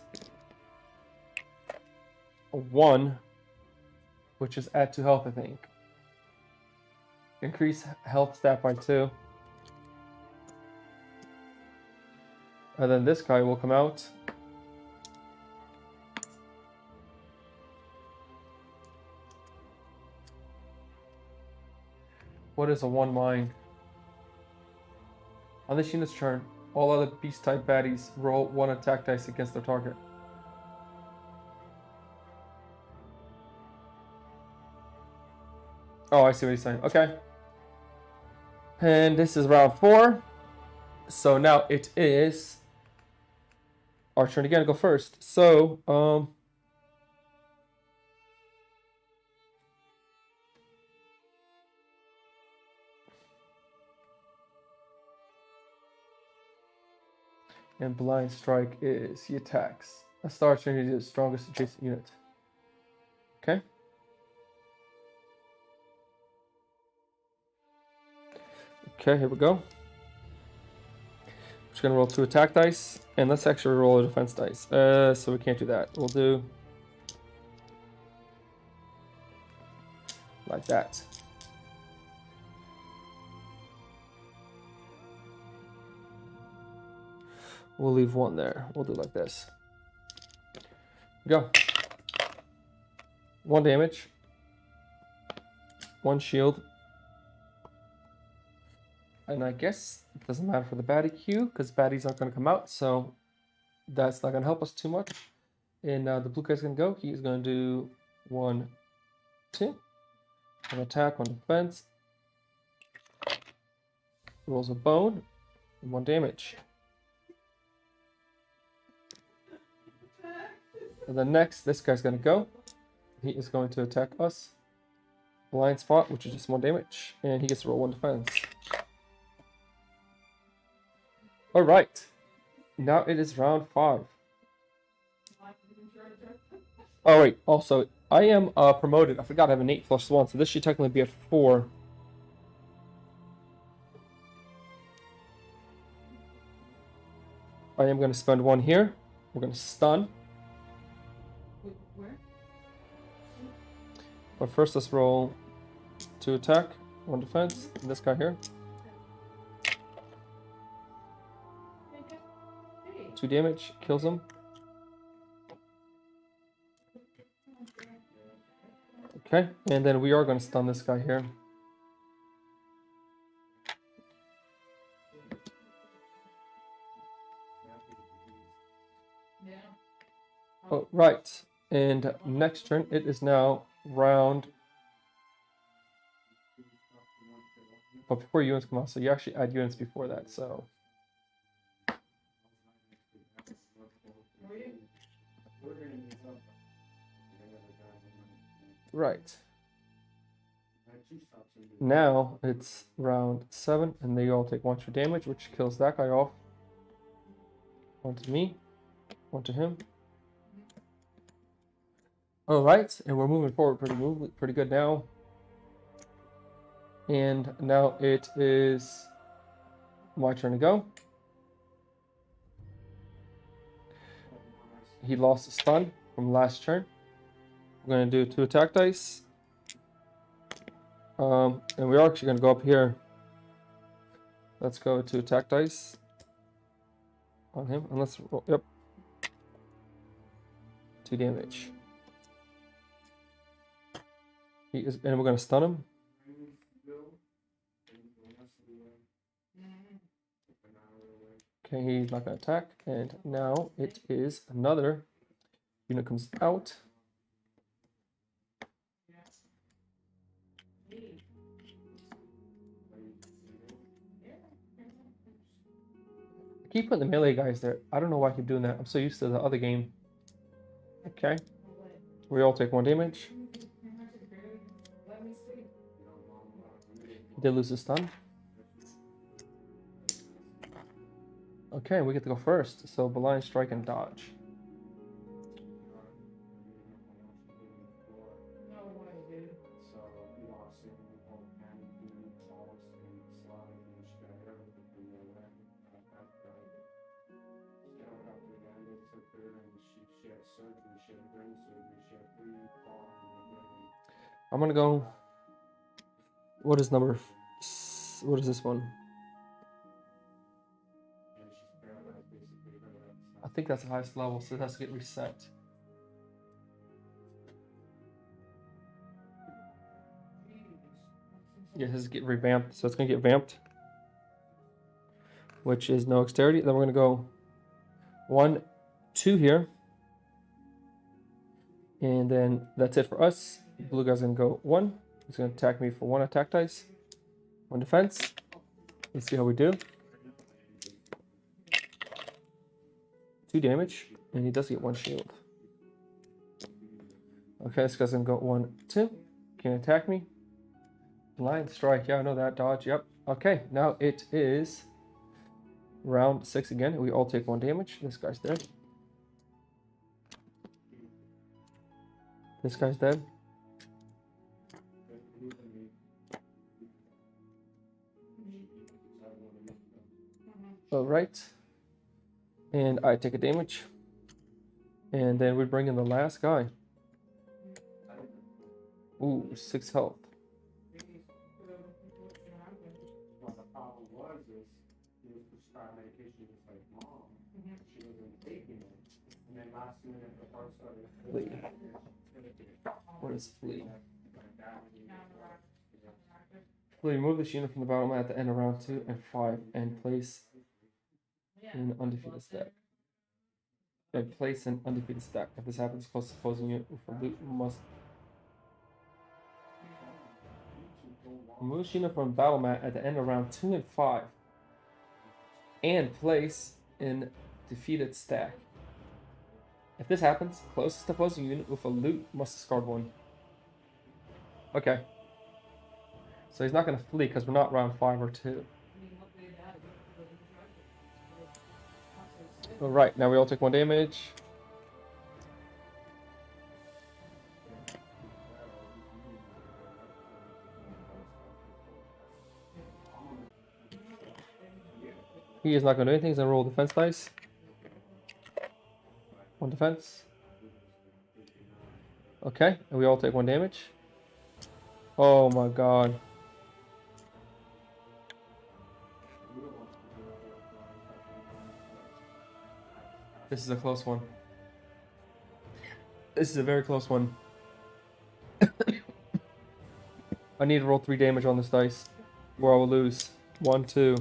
A 1, which is add 2 health, I think. Increase health stat by 2. And then this guy will come out. What is a 1 mind? On this unit's turn, all other beast type baddies roll 1 attack dice against their target. Oh, I see what he's saying. Okay. And this is round 4. So now it is our turn again to go first. So, and blind strike is he attacks. A star opportunity is the strongest adjacent unit. Okay. Okay, here we go. Just gonna roll 2 attack dice, and let's actually roll a defense dice. So we can't do that. We'll do like that. We'll leave 1 there. We'll do like this. Go. 1 damage. 1 shield. And I guess it doesn't matter for the baddie queue because baddies aren't going to come out, so that's not going to help us too much. And the blue guy's going to go. He's going to do 1, 2. 1 attack, 1 defense. Rolls a bone. 1 damage. And then next, this guy's going to go. He is going to attack us. Blind spot, which is just 1 damage. And he gets to roll 1 defense. Alright. Now it is round 5. Oh wait, also, I am promoted. I forgot I have an 8+1, so this should technically be at 4. I am going to spend 1 here. We're going to stun. But first, let's roll 2 attack, 1 defense. And this guy here. 2 damage, kills him. Okay, and then we are going to stun this guy here. Oh, right. And next turn, it is now round. But before units come out, so you actually add units before that, so. Right. Now it's round 7, and they all take 1 for damage, which kills that guy off. 1 to me, 1 to him. All right, and we're moving forward pretty good now. And now it is my turn to go. He lost a stun from last turn. We're going to do 2 attack dice. And we're actually going to go up here. Let's go to attack dice on him. And let's roll. Yep. 2 damage. He is, and we're going to stun him. Okay, he's not going to attack. And now it is another unit comes out. I keep putting the melee guys there. I don't know why I keep doing that. I'm so used to the other game. Okay. We all take 1 damage. He did lose his stun. Okay, we get to go first. So blind strike and dodge. I'm gonna go. What is number? What is this one? I think that's the highest level, so it has to get reset. Yeah, it has to get revamped, so it's gonna get vamped, which is no dexterity. Then we're gonna go 1, 2 here, and then that's it for us. The blue guy's gonna go 1. He's gonna attack me for 1 attack dice, 1 defense. Let's see how we do. 2 damage, and he does get 1 shield. Okay, this guy's gonna go 1, 2. Can attack me. Blind strike. Yeah, I know that. Dodge. Yep. Okay, now it is round 6 again. We all take 1 damage. This guy's dead. This guy's dead. Right. And I take a damage. And then we bring in the last guy. Ooh, 6 health. Well, the problem was he was prescribed medication just like mom. She wasn't taking it. And then last minute the heart started Flee. What is flee? Flee, remove this unit from the battle mat at the end of round 2 and 5 and place in undefeated stack. And place an undefeated stack. If this happens, close to opposing unit with a loot must remove this unit from the battle mat at the end of round 2 and 5 and place in defeated stack. If this happens, closest opposing unit with a loot must discard 1. Okay. So he's not going to flee because we're not round 5 or 2. Alright, now we all take 1 damage. He is not going to do anything. He's going to roll defense dice. 1 defense. Okay, and we all take 1 damage. Oh my god. This is a close one. This is a very close one. I need to roll 3 damage on this dice, or I will lose. 1, 2.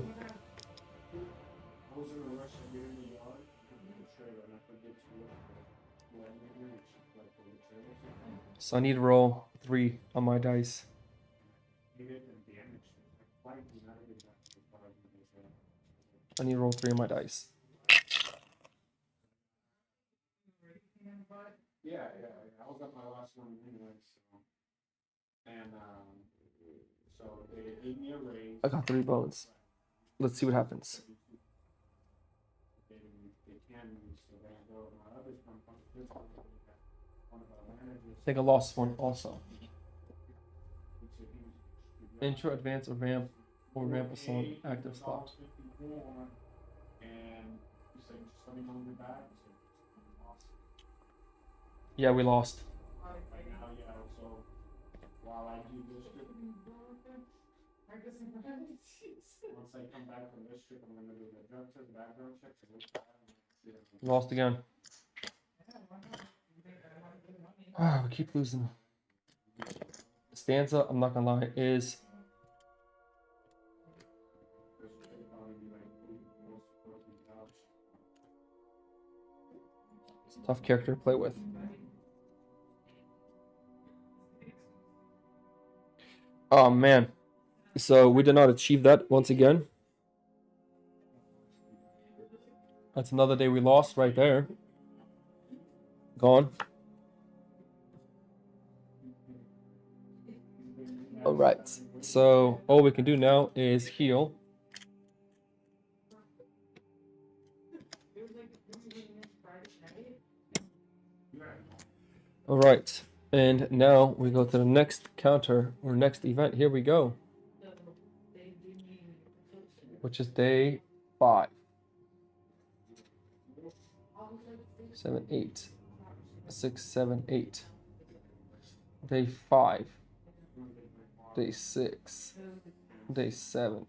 So I need to roll 3 on my dice. I need to roll 3 on my dice. Yeah. I was at my last one anyway, so. And, so they gave me a raise. I got 3 bones. Let's see what happens. They can use, so they go to my other company. One of our managers. I think I lost 1 also. Intro, advance, or ramp a song, active slot. And you said just let me know when you're back. Yeah, we lost. Right now, yeah, so while I do this trip, once I come back from this trip, I'm gonna do the drug test, background check. Lost again. We keep losing. Stanza, I'm not gonna lie, is it's a tough character to play with. Oh man. So we did not achieve that once again. That's another day we lost right there. Gone. Alright. So all we can do now is heal. Alright. And now we go to the next counter or next event. Here we go. Which is day 5. 7, 8. 6, 7, 8. Day 5. Day 6. Day 7.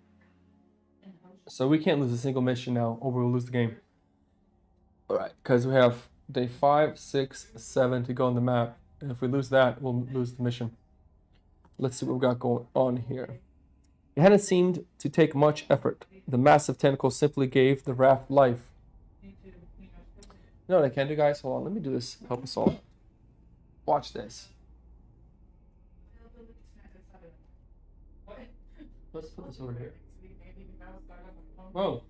So we can't lose a single mission now or we'll lose the game. Alright, because we have day 5, 6, 7 to go on the map. And if we lose that, we'll lose the mission. Let's see what we got going on here. It hadn't seemed to take much effort. The massive tentacles simply gave the raft life. You know what I can do, guys? Hold on, let me do this. Help us all. Watch this. Let's put this over here. Whoa.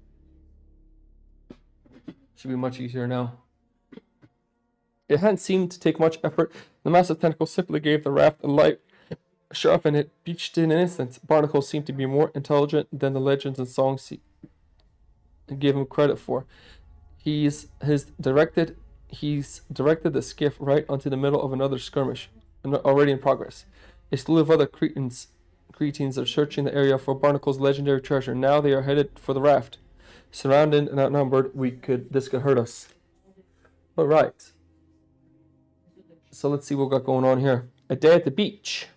Should be much easier now. It hadn't seemed to take much effort. The massive tentacle simply gave the raft a light. Sharp and it beached in an instant. Barnacles seemed to be more intelligent than the legends and songs he gave him credit for. He's directed the skiff right onto the middle of another skirmish, already in progress. A slew of other Cretans are searching the area for Barnacle's legendary treasure. Now they are headed for the raft. Surrounded and outnumbered, this could hurt us. All right. So let's see what we got going on here. A day at the beach.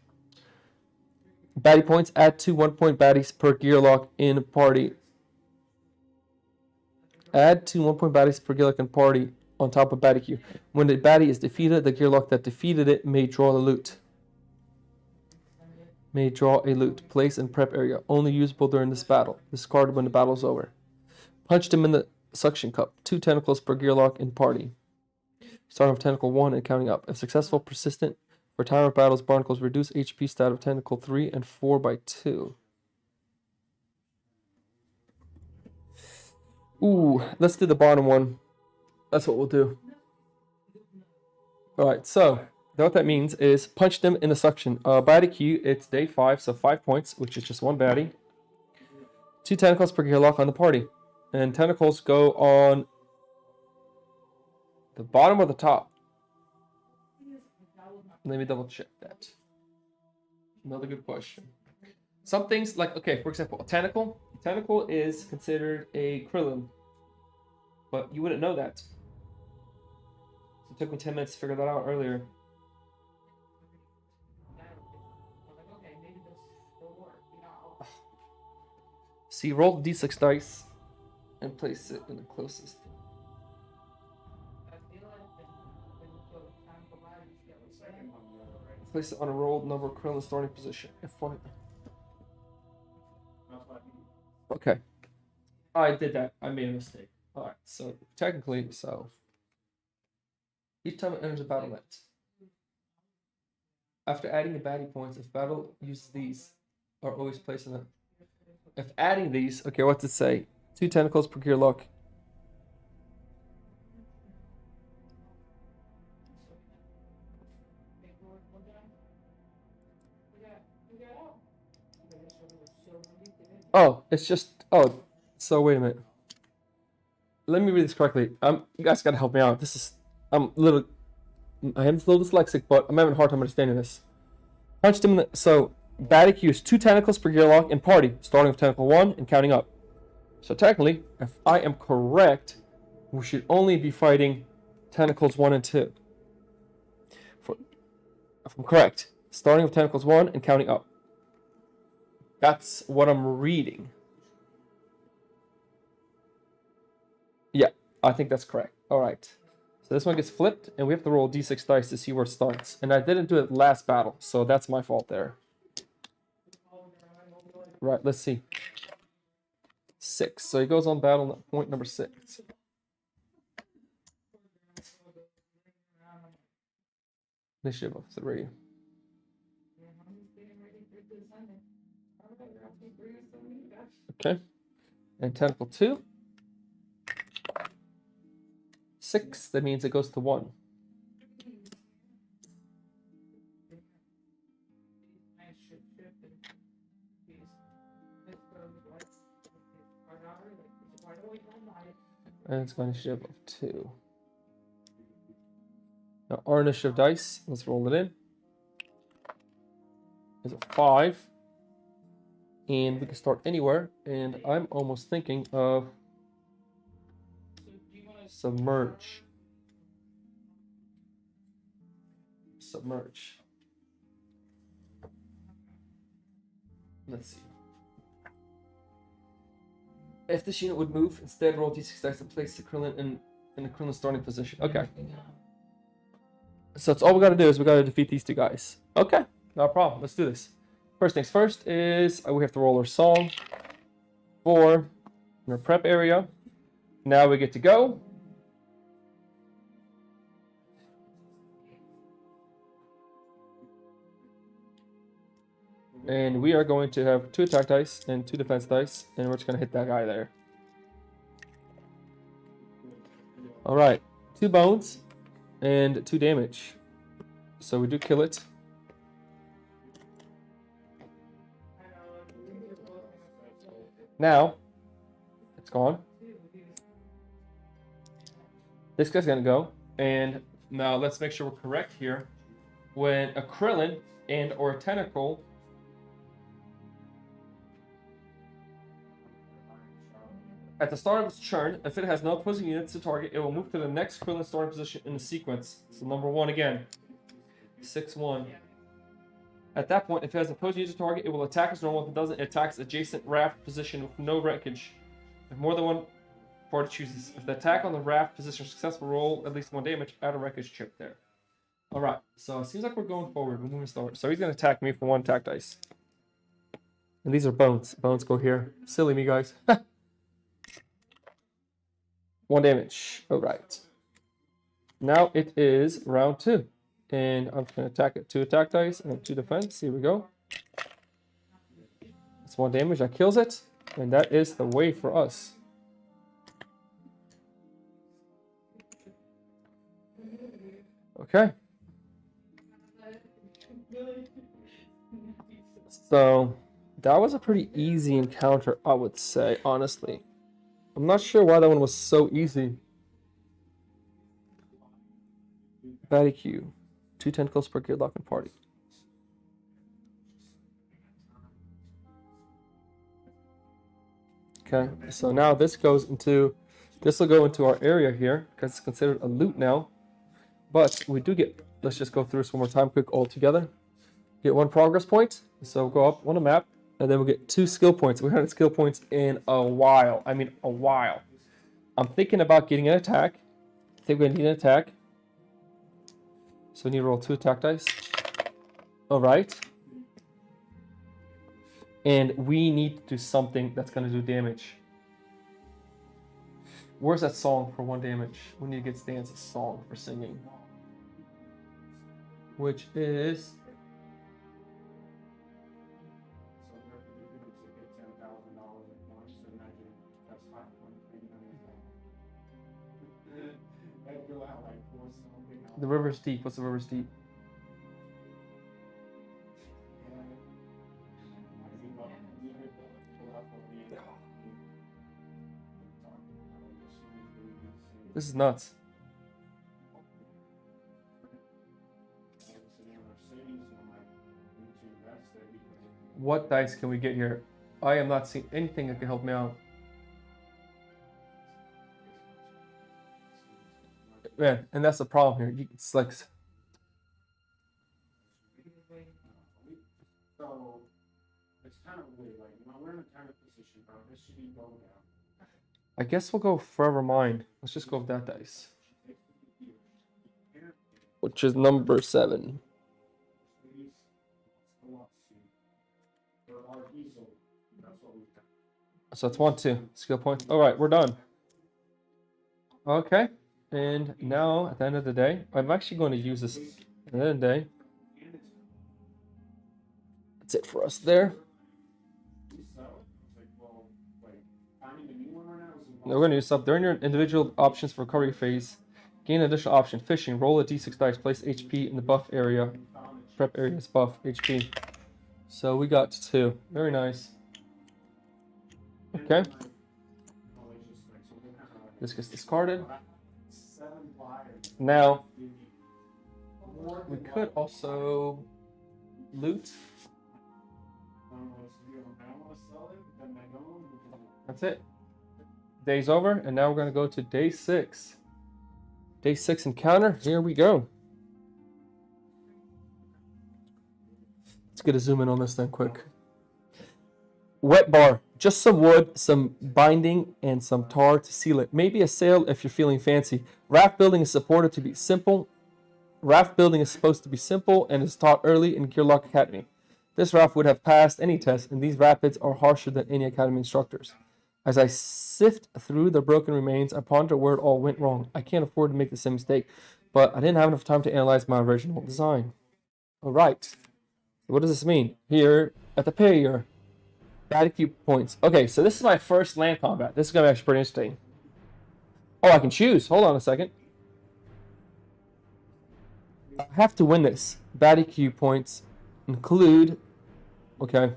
Baddie points. Add 2 1-point baddies per gear lock in party. Add 2 1-point baddies per gear lock in party on top of baddie queue. When the baddie is defeated, the gear lock that defeated it may draw the loot. May draw a loot. Place in prep area. Only usable during this battle. Discarded when the battle is over. Punched him in the suction cup. 2 tentacles per gear lock in party. Starting with tentacle 1 and counting up. If successful, persistent. For time of battles, barnacles reduce HP stat of tentacle 3 and 4 by 2. Ooh, let's do the bottom one. That's what we'll do. Alright, so what that means is punch them in the suction. Baddie Q, it's day 5, so 5 points, which is just 1 baddie. 2 tentacles per gear lock on the party. And tentacles go on the bottom or the top? Let me double check that. Another good question. Some things like, okay, for example, a tentacle. A tentacle is considered a Krillin. But you wouldn't know that. It took me 10 minutes to figure that out earlier. See, roll the d6 dice and place it in the closest. Place it on a rolled number of Krillin starting position. Okay. I did that. I made a mistake. Alright, so technically, each time it enters a battle net. After adding the baddie points, if battle uses these, are always placed in it. If adding these, okay, what's it say? 2 tentacles per gear lock. Oh, it's just, so wait a minute. Let me read this correctly. You guys gotta help me out. I am a little dyslexic, but I'm having a hard time understanding this. Punched him in the, so, baddie Q is 2 tentacles per gear lock in party, starting with tentacle 1 and counting up. So technically, if I am correct, we should only be fighting tentacles 1 and 2. If I'm correct, starting with tentacles 1 and counting up. That's what I'm reading. Yeah, I think that's correct. All right. So this one gets flipped, and we have to roll d6 dice to see where it starts. And I didn't do it last battle, so that's my fault there. Right, let's see. 6. So he goes on battle point number 6. Initiative of 3. Okay. And tentacle 2. 6, that means it goes to 1. And it's going to initiative of 2. Now our initiative dice, let's roll it in. Is a 5. And we can start anywhere. And I'm almost thinking of submerge. Submerge. Let's see. If this unit would move, instead roll d6 dice and place the Krillin in the Krillin starting position. Okay. So that's all we gotta do is we gotta defeat these 2 guys. Okay, no problem. Let's do this. First things first is we have to roll our song for our prep area. Now we get to go. And we are going to have 2 attack dice and 2 defense dice, and we're just going to hit that guy there. Alright, 2 bones and 2 damage. So we do kill it. Now, it's gone. This guy's going to go, and now let's make sure we're correct here. When a Krillin and or a tentacle At the start of its turn, if it has no opposing units to target, it will move to the next equivalent starting position in the sequence. So number 1 again. 6-1. At that point, if it has opposing units to target, it will attack as normal. If it doesn't, it attacks adjacent raft position with no wreckage. If more than one party chooses. If the attack on the raft position is successful, roll at least 1 damage, add a wreckage chip there. Alright, so it seems like we're going forward. We're moving forward. So he's going to attack me for 1 attack dice. And these are bones. Bones go here. Silly me, guys. 1 damage. Alright. Now it is round 2. And I'm just going to attack it. 2 attack dice and 2 defense. Here we go. That's 1 damage. That kills it. And that is the way for us. Okay. So that was a pretty easy encounter, I would say, honestly. I'm not sure why that one was so easy. Batty Q. 2 tentacles per Gearlock and party. Okay, so now this will go into our area here, because it's considered a loot now. But we do get, let's just go through this one more time quick all together. Get 1 progress point, so we'll go up on a map, and then we'll get 2 skill points. We haven't had skill points in a while. I mean, a while. I'm thinking about getting an attack. I think we're going to need an attack. So we need to roll 2 attack dice. Alright. And we need to do something that's going to do damage. Where's that song for 1 damage? We need to get Stan's song for singing. Which is... The river's deep. What's the river's deep? This is nuts. What dice can we get here? I am not seeing anything that can help me out. Man, and that's the problem here. It's like... So, it's kind of weird. Like, we're in a kind of position, bro. This should be going down. I guess we'll go Forever Mine. Let's just go with that dice. Which is number 7. So it's 1, 2 skill points. All right, we're done. Okay, and now at the end of the day, I'm actually going to use this at the end of the day. That's it for us there. Now we're going to use up during your individual options for recovery phase. Gain an additional option. Fishing. Roll a d6 dice. Place HP in the buff area. Prep area is buff HP. So we got 2. Very nice. Okay. This gets discarded. Now, we could also loot. That's it. Day's over, and now we're going to go to day 6. Day 6 encounter. Here we go. Let's get a zoom in on this then quick. Wet bar. Just some wood, some binding, and some tar to seal it. Maybe a sail if you're feeling fancy. Raft building is supposed to be simple. Raft building is supposed to be simple and is taught early in Gearlock Academy. This raft would have passed any test, and these rapids are harsher than any academy instructors. As I sift through the broken remains, I ponder where it all went wrong. I can't afford to make the same mistake, but I didn't have enough time to analyze my original design. Alright. What does this mean? Here at the pier. Batty Q points. Okay, so this is my first land combat. This is going to be actually pretty interesting. Oh, I can choose. Hold on a second. I have to win this. Batty Q points include... Okay.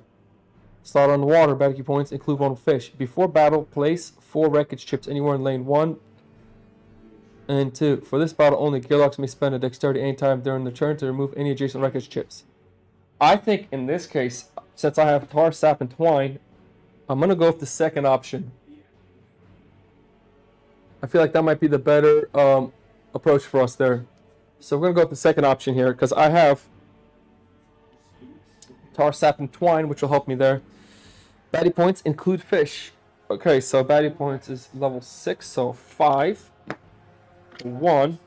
Start on the water. Batty Q points include 1 fish. Before battle, place 4 wreckage chips anywhere in lane 1 and 2. For this battle only, Gearlocks may spend a dexterity anytime during the turn to remove any adjacent wreckage chips. I think in this case, since I have tar, sap, and twine, I'm going to go with the second option. I feel like that might be the better approach for us there. So we're gonna go with the second option here because I have tar, sap, and twine, which will help me there. Baddie points include fish. Okay, so baddie points is level 6, so 5, 1.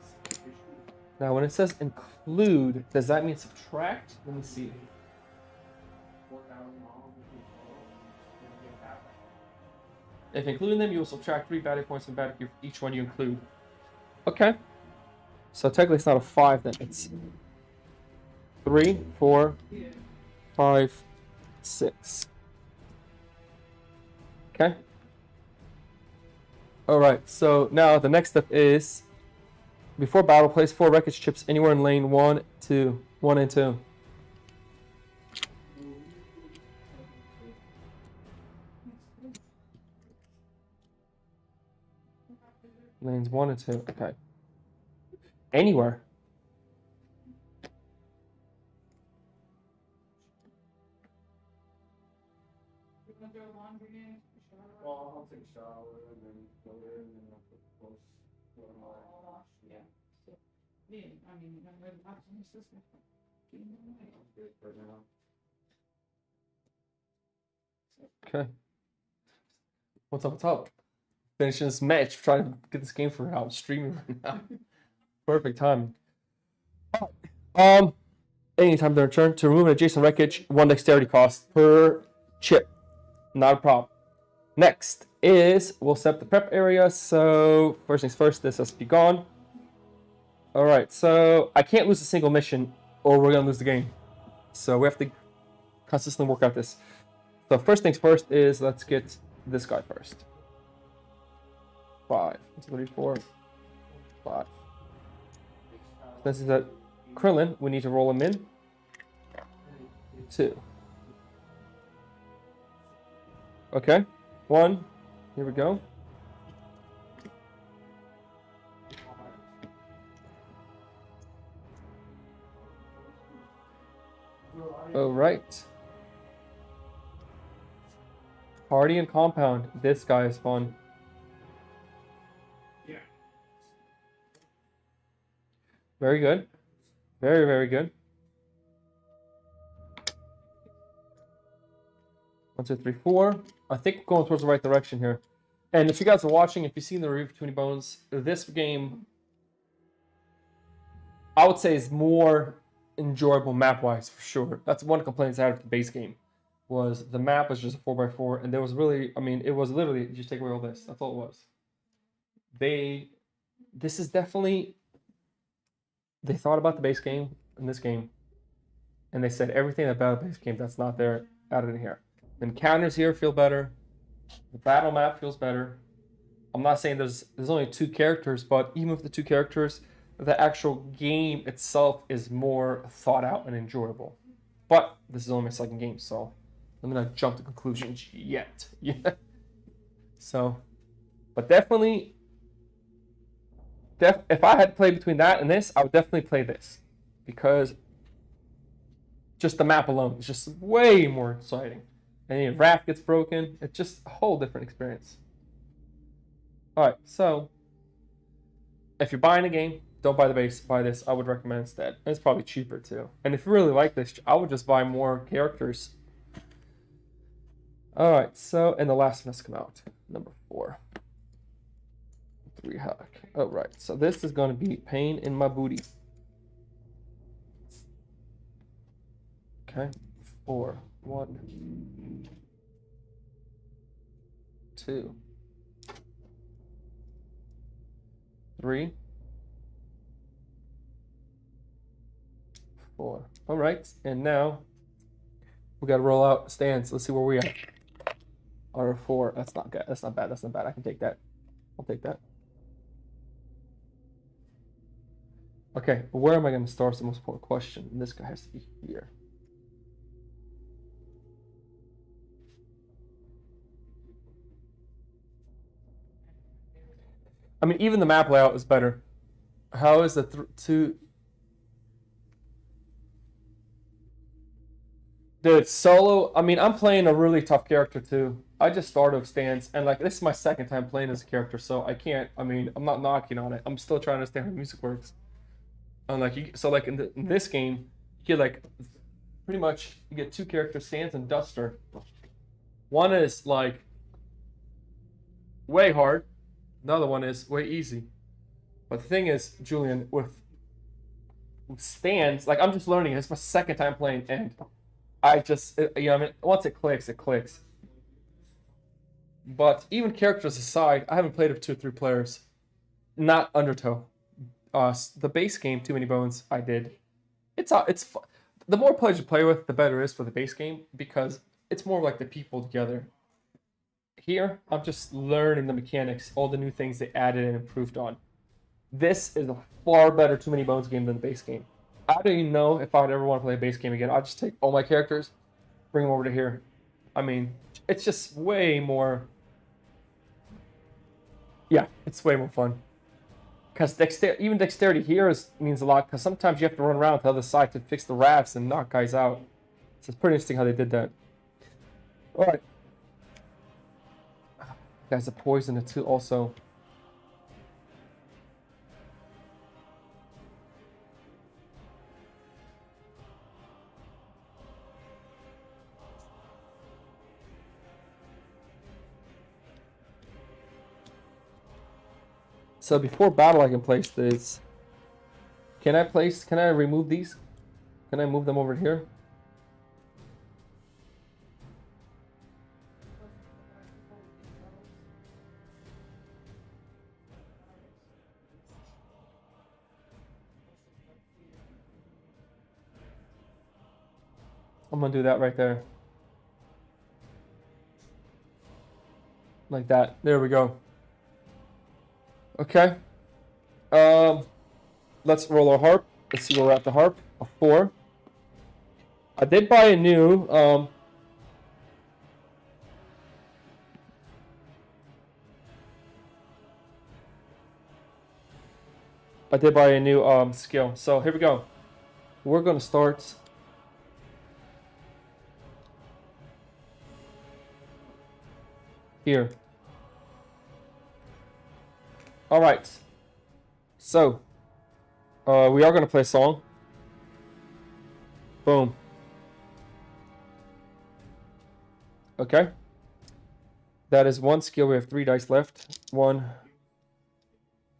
Now when it says include, does that mean subtract? Let me see. If including them, you will subtract 3 baddie points from baddie for each one you include. Okay. So technically it's not a 5 then. It's 3, 4, 5, 6. Okay. Alright, so now the next step is before battle, place 4 wreckage chips anywhere in lane 1, 2. 1 and 2. Lanes 1 and 2. Okay. Anywhere. Well, I'll take a shower and then go in and then I'll put the clothes. Yeah. Yeah, I mean, I'm ready to watch this system. Good for now. Okay. What's up? What's up? Finishing this match, trying to get this game for out streaming right now. Perfect timing. Anytime they return to remove an adjacent wreckage, 1 dexterity cost per chip. Not a problem. Next is we'll set up the prep area. So first things first, this has to be gone. All right, so I can't lose a single mission or we're gonna lose the game. So we have to consistently work out this. So first things first is let's get this guy first. 5, 3, 4, 5. This is at Krillin. We need to roll him in. 2. Okay. 1. Here we go. All right. Party and compound. This guy is fun. Yeah. Very good. Very, very good. 1, 2, 3, 4. I think we're going towards the right direction here. And if you guys are watching, if you've seen the review for 20 Bones, this game, I would say, is more enjoyable map-wise for sure. That's one complaint I had with the base game, was the map was just a 4x4, and there was really, I mean, it was literally just take away all this. That's all it was. This is definitely, they thought about the base game in this game, and they said everything about the base game that's not there added in here. The encounters here feel better. The battle map feels better. I'm not saying there's only 2 characters, but even with the 2 characters, the actual game itself is more thought out and enjoyable. But this is only my second game, so let me not jump to conclusions yet. Yeah. So, but definitely, if I had to play between that and this, I would definitely play this, because just the map alone is just way more exciting. And then Raph gets broken. It's just a whole different experience. Alright, so if you're buying a game, don't buy the base, buy this. I would recommend instead. And it's probably cheaper too. And if you really like this, I would just buy more characters. Alright, so, and the last one has come out. Number 4. 3 hack. Alright, so this is going to be pain in my booty. Okay, 4. 1, 2, 3, 4. All right, and now we got to roll out stands. Let's see where we at. R4. That's not good. That's not bad. That's not bad. I can take that. I'll take that. Okay, where am I going to start? Is the most important question. And this guy has to be here. I mean, even the map layout is better. How is the 2? Dude, solo. I mean, I'm playing a really tough character too. I just started with stands, and like this is my second time playing as a character, so I can't. I mean, I'm not knocking on it. I'm still trying to understand how the music works. And like, so like in this game, you get like pretty much you get two characters, stands and duster. One is like way hard, another one is way easy. But the thing is, Julian, with stands, like I'm just learning. It's my second time playing, and I just, I mean, once it clicks, it clicks. But even characters aside, I haven't played with 2 or 3 players. Not Undertow. The base game, Too Many Bones, I did. It's the more players you play with, the better it is for the base game because it's more like the people together. Here, I'm just learning the mechanics, all the new things they added and improved on. This is a far better Too Many Bones game than the base game. I don't even know if I'd ever want to play a base game again. I'd just take all my characters, bring them over to here. I mean, it's just way more. Yeah, it's way more fun. Because even dexterity here means a lot, because sometimes you have to run around to the other side to fix the rafts and knock guys out. So it's pretty interesting how they did that. Alright. Guys, a poison too also. So before battle, I can place this. Can I remove these? Can I move them over here? I'm gonna do that right there. Like that. There we go. Okay. Let's roll our harp. Let's see where we're at the harp. A 4. I did buy a new skill. So here we go. We're gonna start here. All right. So we are gonna play a song. Boom. Okay. That is 1 skill. We have 3 dice left. 1,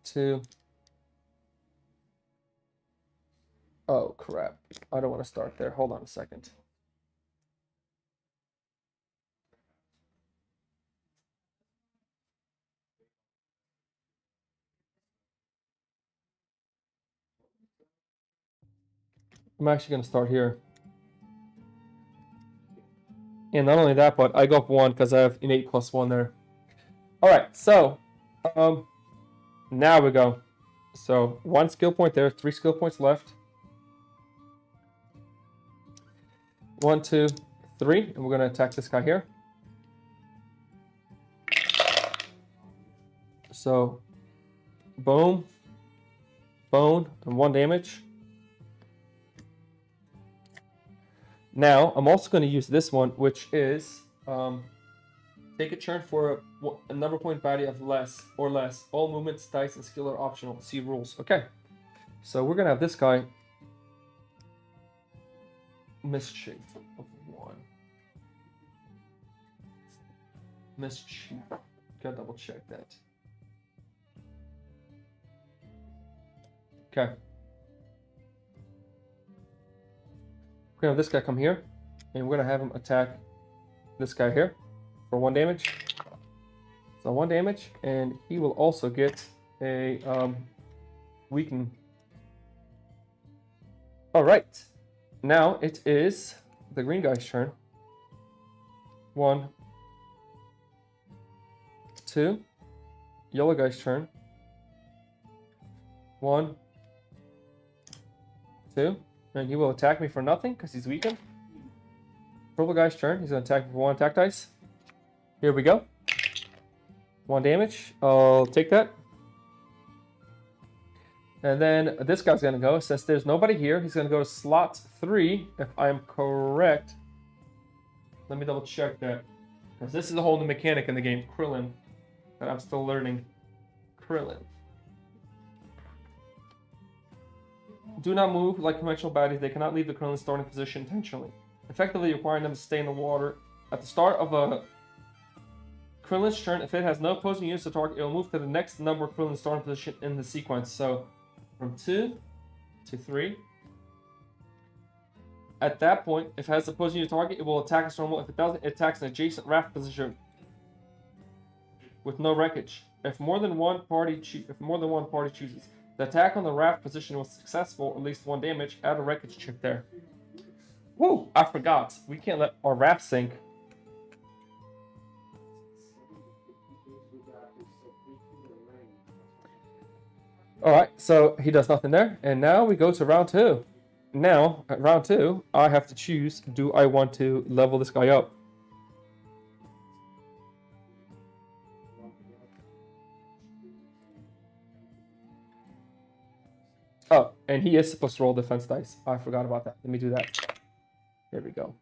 2. Oh crap! I don't want to start there. Hold on a second. I'm actually going to start here. And not only that, but I go up 1 because I have innate +1 there. Alright, so now we go. So 1 skill point there, 3 skill points left. 1, 2, 3, and we're going to attack this guy here. So boom, bone, and 1 damage. Now, I'm also going to use this one, which is take a turn for a number point value of less or less. All movements, dice, and skill are optional. See rules. Okay. So we're going to have this guy. Mischief of 1. Mischief. Gotta double check that. Okay. We're gonna have this guy come here, and we're gonna have him attack this guy here for 1 damage. So 1 damage, and he will also get a weaken. All right, now it is the green guy's turn. 1, 2. Yellow guy's turn. 1, 2. And he will attack me for nothing because he's weakened. Purple guy's turn. He's going to attack me for 1 attack dice. Here we go. 1 damage. I'll take that. And then this guy's going to go. Since there's nobody here, he's going to go to slot 3, if I'm correct. Let me double check that. Because this is a whole new mechanic in the game, Krillin, that I'm still learning. Krillin. Do not move like conventional baddies. They cannot leave the Krillin starting position intentionally, effectively requiring them to stay in the water. At the start of a Krillin's turn, if it has no opposing units to target, it will move to the next number of Krillin starting position in the sequence. So, from 2 to 3. At that point, if it has opposing unit to target, it will attack as normal. If it doesn't, it attacks an adjacent raft position with no wreckage. If more than one party chooses, the attack on the raft position was successful, at least 1 damage. Add a wreckage chip there. Woo! I forgot. We can't let our raft sink. Alright, so he does nothing there. And now we go to round 2. Now, at round 2, I have to choose, do I want to level this guy up? Oh, and he is supposed to roll defense dice. I forgot about that. Let me do that. There we go.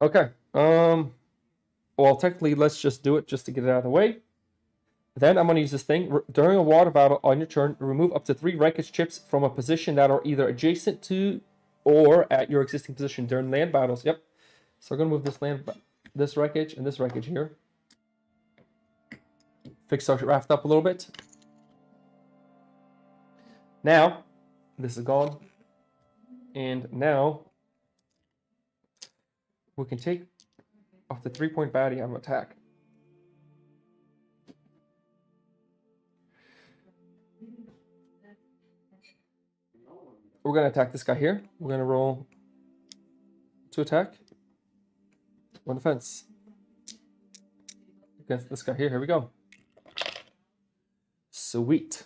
Okay. Well, technically, let's just do it just to get it out of the way. Then I'm going to use this thing. During a water battle on your turn, remove up to 3 wreckage chips from a position that are either adjacent to or at your existing position during land battles. Yep. So I'm going to move this wreckage and this wreckage here. Fix our raft up a little bit. Now, this is gone. And now, we can take off the 3-point baddie on attack. We're going to attack this guy here. We're going to roll 2 attack. 1 defense. Against this guy here. Here we go. Sweet.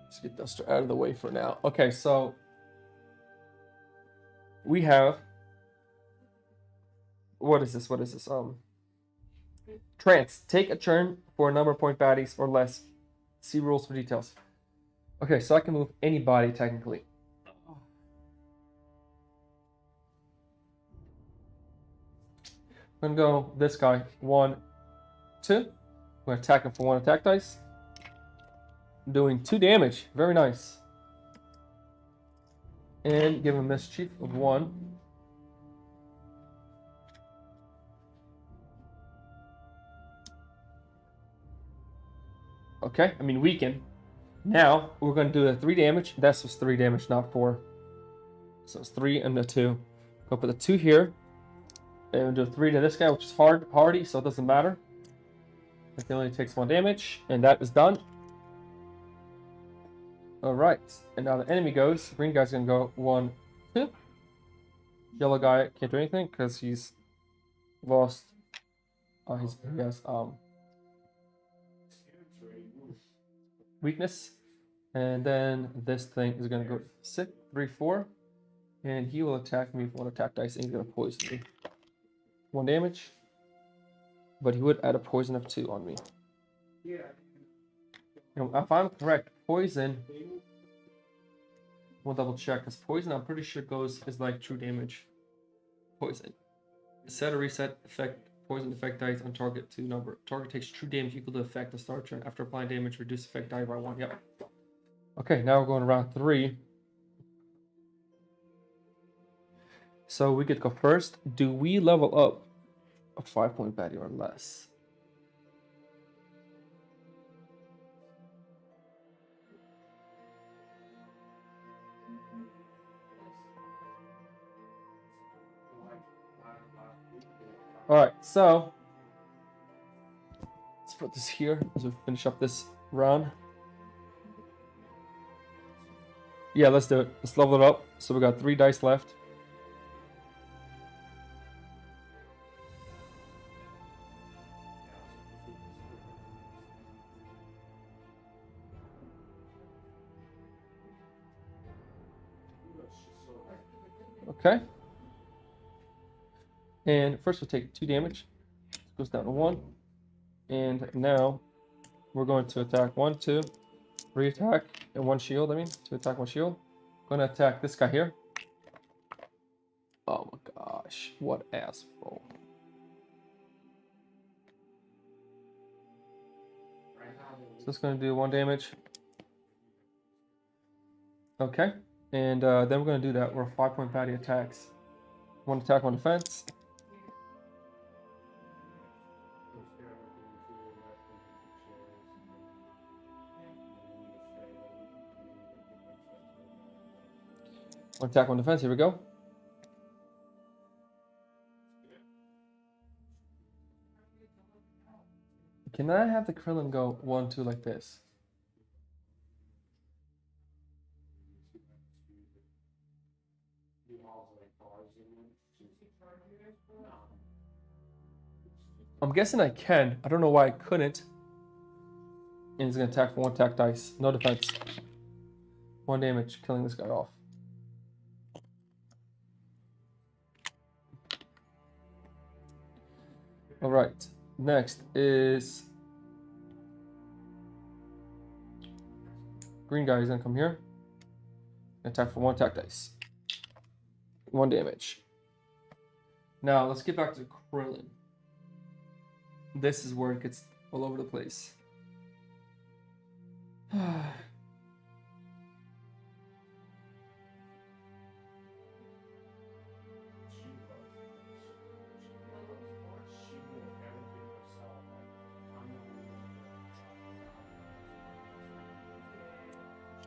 Let's get those out of the way for now. Okay, so we have, what is this? Trance. Take a turn for a number of point baddies or less. See rules for details. Okay, so I can move anybody technically. I'm gonna go this guy. 1, 2. I'm gonna attack him for 1 attack dice. Doing 2 damage. Very nice. And give him mischief of 1. Okay, I mean weaken. Now we're going to do a 3 damage. This was 3 damage, not 4. So it's 3 and a 2. Go put the 2 here. And do a 3 to this guy, which is hardy, so it doesn't matter. It only takes 1 damage, and that is done. Alright, and now the enemy goes. Green guy's gonna go 1, 2. Yellow guy can't do anything because he's lost. He has weakness. And then this thing is gonna go 6, 3, 4. And he will attack me with 1 attack dice, and he's gonna poison me. 1 damage. But he would add a poison of 2 on me. Yeah. If I'm correct, poison. We'll double check because poison, I'm pretty sure is like true damage. Poison. Set a reset effect. Poison effect dice on target to number. Target takes true damage equal to effect the start turn. After applying damage, reduce effect die by 1. Yep. Okay, now we're going to round 3. So we could go first. Do we level up a 5-point baddie or less? Alright, so let's put this here as we finish up this round. Yeah, let's do it. Let's level it up. So we got 3 dice left. Okay. And first we'll take 2 damage. Goes down to 1. And now we're going to attack 1, 2, 3 attack, and 1 shield, I mean. 2 attack, 1 shield. Gonna attack this guy here. Oh my gosh, what asshole. So it's gonna do 1 damage. Okay, and then we're gonna do that. We're 5-point baddie attacks. 1 attack, 1 defense. One attack, 1 defense. Here we go. Can I have the Krillin go 1, 2 like this? I'm guessing I can. I don't know why I couldn't. And he's gonna attack for 1 attack dice. No defense. 1 damage, killing this guy off. Alright. Next is green guy is gonna come here. Attack for 1 attack dice. 1 damage. Now let's get back to Krillin. This is where it gets all over the place.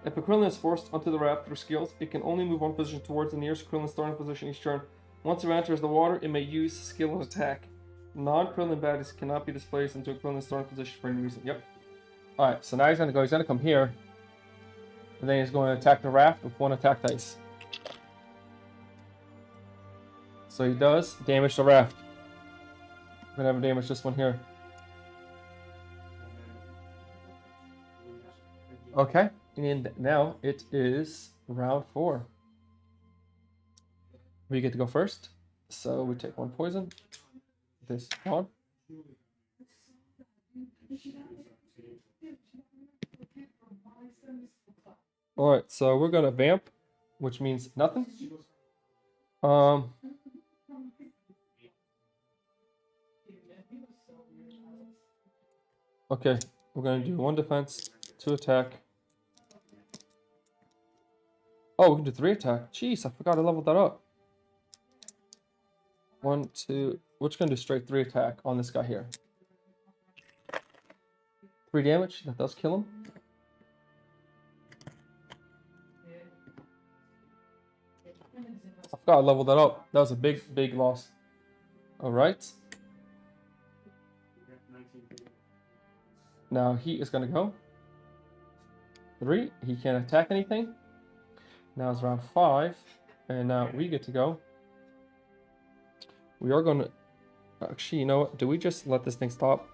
If a Krillin is forced onto the raft through skills, it can only move 1 position towards the nearest Krillin starting position each turn. Once it enters the water, it may use skill and attack. Non-Krillin baddies cannot be displaced into a Krillin starting position for any reason. Yep. Alright, so now he's gonna come here. And then he's going to attack the raft with 1 attack dice. So he does damage the raft. We're gonna have damage this one here. Okay, and now it is round 4. We get to go first. So we take 1 poison. This one. Alright, so we're gonna vamp, which means nothing. Okay, we're gonna do 1 defense, 2 attack. Oh, we can do 3 attack. Jeez, I forgot I leveled that up. 1, 2. We're just gonna do straight 3 attack on this guy here. 3 damage. That does kill him. I forgot I leveled that up. That was a big loss. Alright. Now he is gonna go. 3. He can't attack anything. Now it's round 5. And now we get to go. We are gonna actually, you know what? Do we just let this thing stop?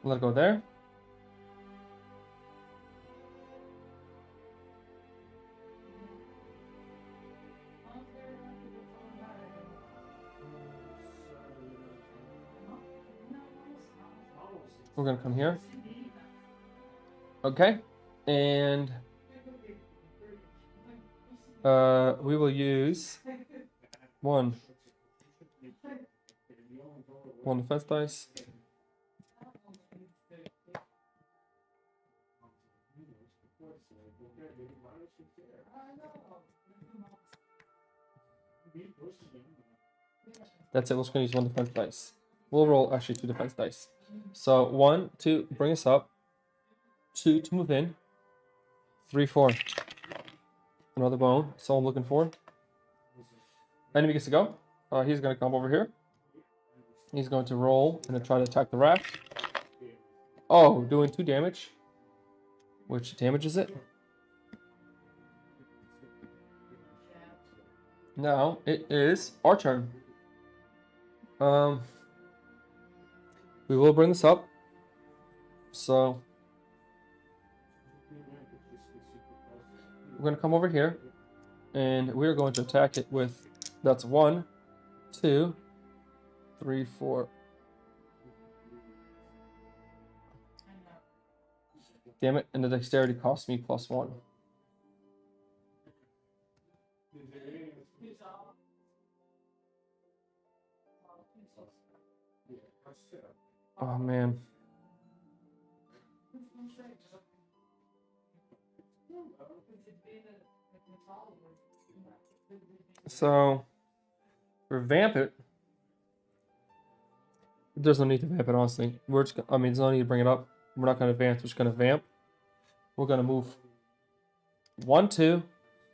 Let it go there. We're gonna come here. Okay, and we will use 1 defense dice. That's it. We're just gonna use 1 defense dice. We'll roll actually 2 defense dice. So 1, 2, bring us up. 2 to move in. 3, 4. Another bone. That's all I'm looking for. Enemy gets to go. He's gonna come over here. He's going to roll and then try to attack the raft. Oh, doing 2 damage. Which damages it? Now it is our turn. We will bring this up. So we're gonna come over here. And we're going to attack it with, that's 1, 2, 3, 4. Damn it, and the dexterity cost me +1. Oh man. So, revamp it. There's no need to vamp it, honestly. We're just, I mean, there's no need to bring it up. We're not going to vamp, we're just going to vamp. We're going to move 1, 2,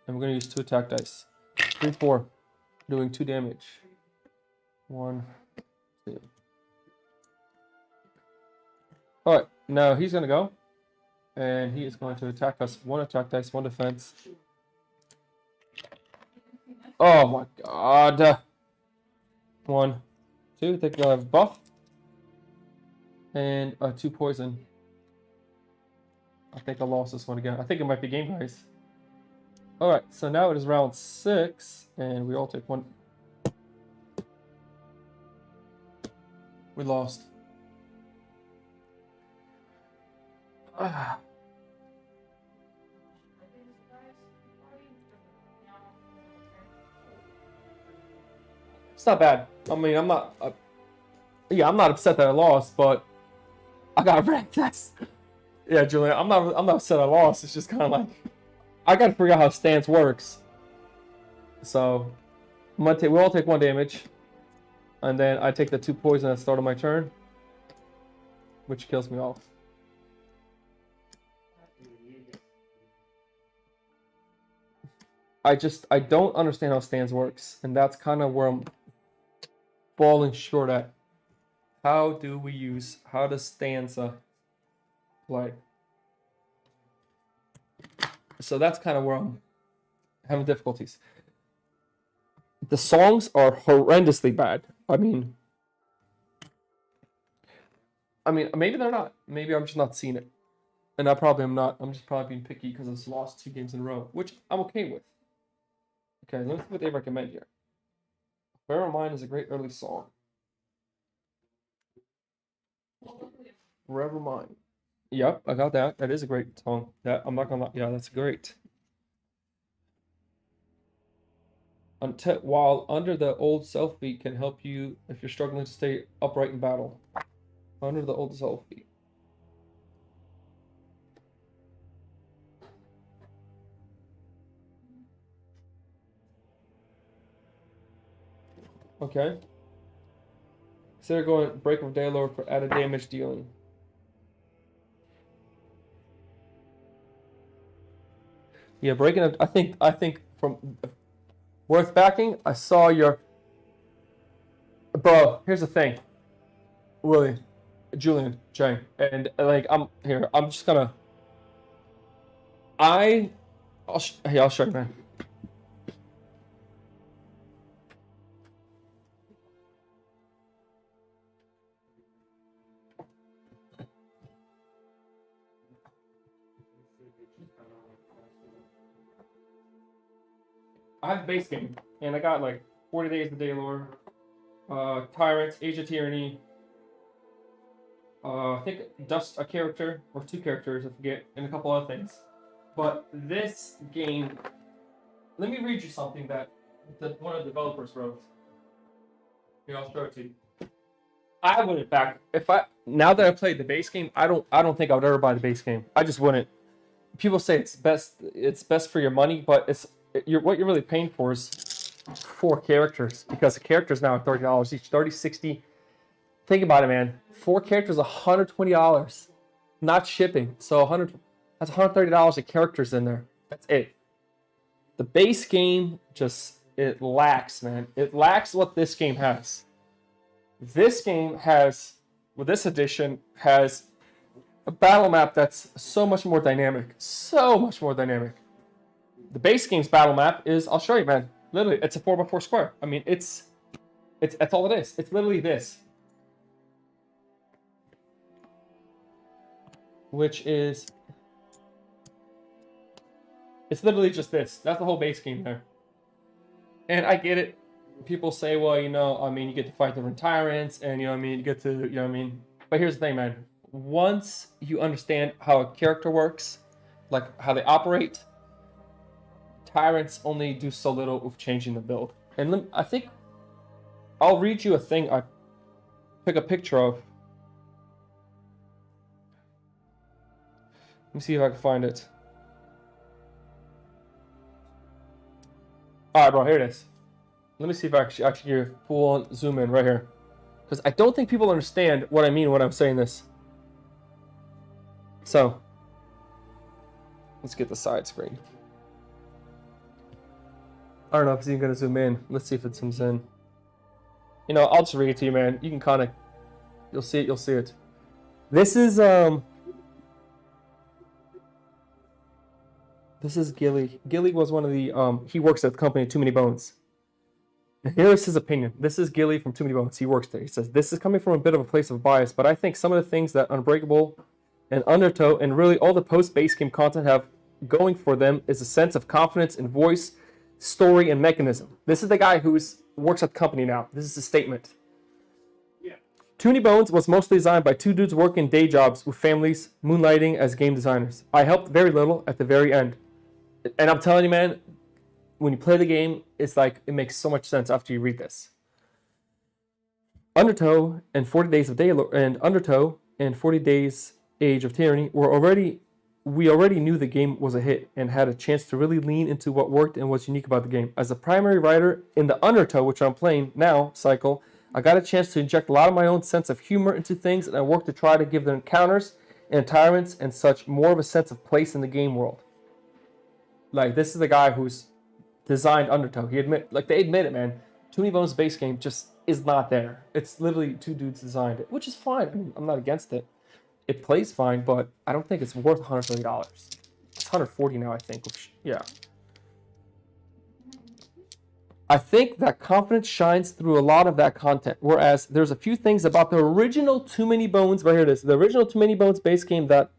and we're going to use 2 attack dice. 3, 4, doing 2 damage. 1, 2. Alright, now he's going to go. And he is going to attack us. 1 attack dice, 1 defense. Oh my god. 1, 2. I think they'll have buff. And 2 poison. I think I lost this one again. I think it might be game, guys. Alright, so now it is round 6. And we all take 1. We lost. It's not bad. I mean, I'm not... yeah, I'm not upset that I lost, but... I got wrecked. That's... yeah, Julian, I'm not upset I lost. It's just kind of like... I gotta figure out how stance works. So... I'm gonna take... we'll all take 1 damage. And then I take the 2 poison at the start of my turn. Which kills me off. I don't understand how stance works. And that's kind of where I'm falling short at. How does stanza play? So that's kind of where I'm having difficulties. The songs are horrendously bad. I mean, maybe they're not. Maybe I'm just not seeing it. And I probably am not. I'm just probably being picky because I've lost 2 games in a row, which I'm okay with. Okay, let me see what they recommend here. Forever Mine is a great early song. Forever Mine. Yep, I got that. That is a great song. That I'm not gonna lie. Yeah, that's great. While Under the Old Self Beat can help you if you're struggling to stay upright in battle. Under the Old Self Beat. Okay. Consider going Break of Daylord for added damage dealing. Yeah, breaking up. I think from worth backing. I saw your. Bro, here's the thing. Willie, Julian, Jay, and like I'm here. I'm just gonna. I'll show you, man. I have the base game, and I got like 40 Days of Daylore, Tyrants, Age of Tyranny. I think Dust a character or 2 characters, I forget, and a couple other things. But this game, let me read you something that one of the developers wrote. Here, I'll show it to you. I wouldn't back now that I played the base game. I don't think I would ever buy the base game. I just wouldn't. People say it's best for your money, but what you're really paying for is 4 characters, because the characters now are $30 each, 30, 60. Think about it, man. 4 characters, $120, not shipping. So that's $130 of characters in there. That's it. The base game it lacks, man. It lacks what this game has. This game has, with this edition, has a battle map that's so much more dynamic. So much more dynamic. The base game's battle map is, I'll show you, man. Literally, it's a 4x4 square. I mean, that's all it is. It's literally this. Which is It's literally just this. That's the whole base game there. And I get it. People say, well, you know, I mean, you get to fight different tyrants, and you know, what I mean, you get to, you know, what I mean. But here's the thing, man. Once you understand how a character works, like how they operate, tyrants only do so little with changing the build. And I think I'll read you a thing I took a picture of. Let me see if I can find it. All right, bro, here it is. Let me see if I actually get a full-on zoom in right here. Because I don't think people understand what I mean when I'm saying this. So, let's get the side screen. I don't know if it's even going to zoom in. Let's see if it zooms in. You know, I'll just read it to you, man. You can kind of... You'll see it, you'll see it. This is Gilly. Gilly was one of the... he works at the company Too Many Bones. Here is his opinion. This is Gilly from Too Many Bones. He works there. He says, this is coming from a bit of a place of bias, but I think some of the things that Unbreakable and Undertow and really all the post-base game content have going for them is a sense of confidence in voice, story, and mechanism. This is the guy who works at the company now. This is his statement. Yeah. Too Many Bones was mostly designed by two dudes working day jobs with families, moonlighting as game designers. I helped very little at the very end. And I'm telling you, man, when you play the game, it's like it makes so much sense after you read this. Undertow and 40 Days of Daylore and Undertow and 40 Days Age of Tyranny we already knew the game was a hit and had a chance to really lean into what worked and what's unique about the game. As a primary writer in the Undertow, which I'm playing now, cycle, I got a chance to inject a lot of my own sense of humor into things, and I worked to try to give the encounters and tyrants and such more of a sense of place in the game world. Like, this is the guy who's designed Undertow. They admit it, man. Too Many Bones base game just is not there. It's literally two dudes designed it, which is fine. I mean, I'm not against it. It plays fine, but I don't think it's worth $130. It's $140 now, I think. Which, yeah. I think that confidence shines through a lot of that content, whereas there's a few things about the original Too Many Bones, right here it is, the original Too Many Bones base game that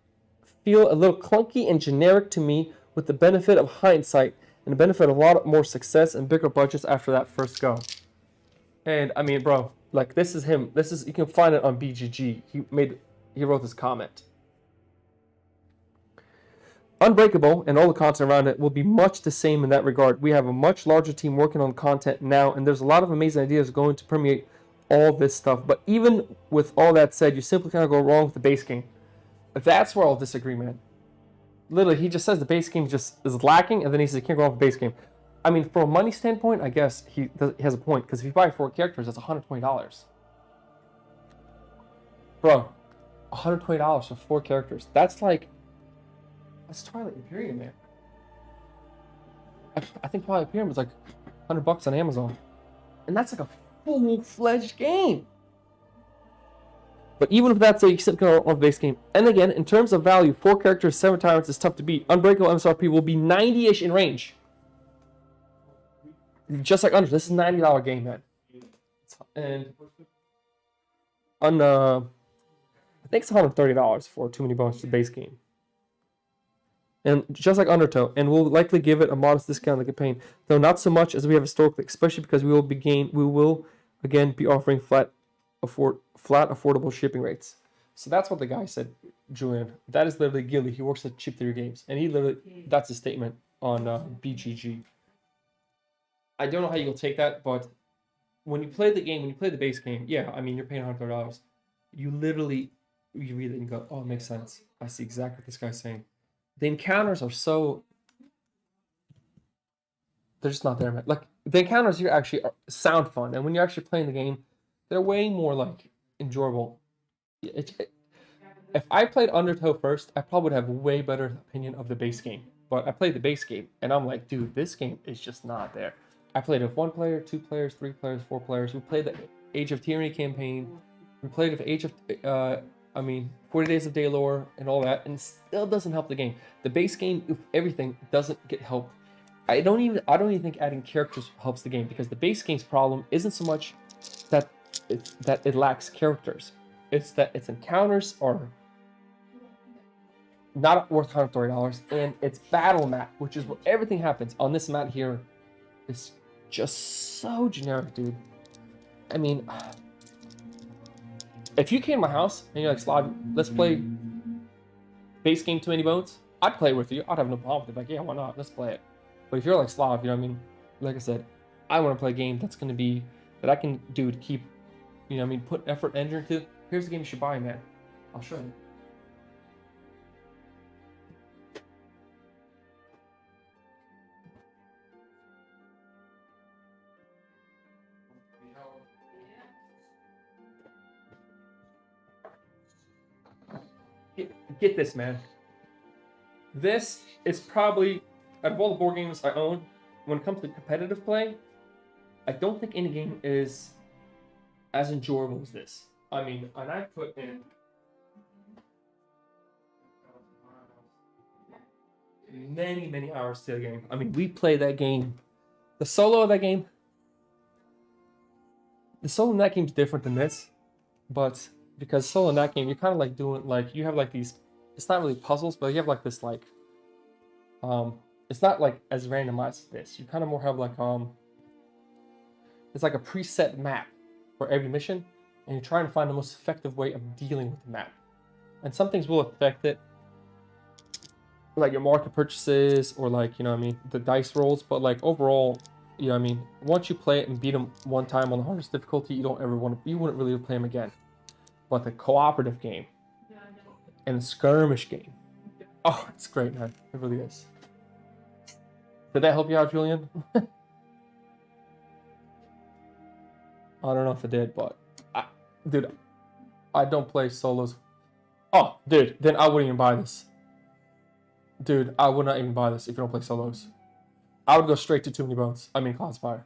feel a little clunky and generic to me with the benefit of hindsight and the benefit of a lot more success and bigger budgets after that first go. And I mean, bro, like this is him. You can find it on BGG. He wrote this comment. Unbreakable and all the content around it will be much the same in that regard. We have a much larger team working on content now, and there's a lot of amazing ideas going to permeate all this stuff. But even with all that said, you simply can't go wrong with the base game. That's where I'll disagree, man. Literally, he just says the base game just is lacking, and then he says you can't go wrong with the base game. I mean, from a money standpoint, I guess he has a point, because if you buy 4 characters, that's $120. Bro, $120 for 4 characters. That's Twilight Imperium, man. I think Twilight Imperium was like $100 on Amazon. And that's like a full-fledged game. But even if that's you still go on the base game. And again, in terms of value, 4 characters, 7 tyrants is tough to beat. Unbreakable MSRP will be 90-ish in range. Just like Under, this is a $90 game, man. And on I think it's $130 for Too Many Bones to base game. And just like Undertow, and we'll likely give it a modest discount in the campaign, though not so much as we have historically, especially because we will again be offering flat affordable shipping rates. So that's what the guy said, Julian. That is literally Gilly. He works at Chip Theory Games, and that's his statement on BGG. I don't know how you'll take that, but when you play the game, when you play the base game, yeah, I mean, you're paying $130. You read it and go, oh, it makes sense. I see exactly what this guy's saying. The encounters are they're just not there, man. Like, the encounters here actually sound fun, and when you're actually playing the game, they're way more, like, enjoyable. If I played Undertow first, I probably would have a way better opinion of the base game. But I played the base game, and I'm like, dude, this game is just not there. I played it with 1 player, 2 players, 3 players, 4 players. We played the Age of Tyranny campaign. We played it with 40 Days of Daylore and all that, and it still doesn't help the game. The base game, if everything, doesn't get helped. I don't even think adding characters helps the game, because the base game's problem isn't so much that it lacks characters. It's that its encounters are not worth $130, and it's battle map, which is where everything happens. On this map here, it's just so generic, dude. I mean, if you came to my house and you're like, Slav, let's play base game Too Many Bones, I'd play with you. I'd have no problem with it. Like, yeah, why not? Let's play it. But if you're like Slav, you know what I mean? Like I said, I want to play a game that's going to be, that I can do to keep, you know what I mean, put effort and energy into. Here's the game you should buy, man. I'll show you. Get this, man. This is probably, out of all the board games I own, when it comes to competitive play, I don't think any game is as enjoyable as this. I mean, and I put in many hours to the game. I mean, we play that game. The solo of that game, the solo in that game is different than this, but because solo in that game, you're kind of like doing, like, you have like these, it's not really puzzles, but you have like this, like, it's not like as randomized as this. You kind of more have like, it's like a preset map for every mission, and you're trying to find the most effective way of dealing with the map. And some things will affect it, like your market purchases, or like, you know what I mean, the dice rolls, but like overall, you know what I mean, once you play it and beat them one time on the hardest difficulty, you don't ever want to, you wouldn't really play them again. But the cooperative game and the skirmish game, oh, it's great, man. It really is. Did that help you out, Julian? I don't know if it did, but dude, I don't play solos. Oh, dude, then I wouldn't even buy this. Dude, I would not even buy this if you don't play solos. I would go straight to Too Many Bones. I mean, Cloudspire.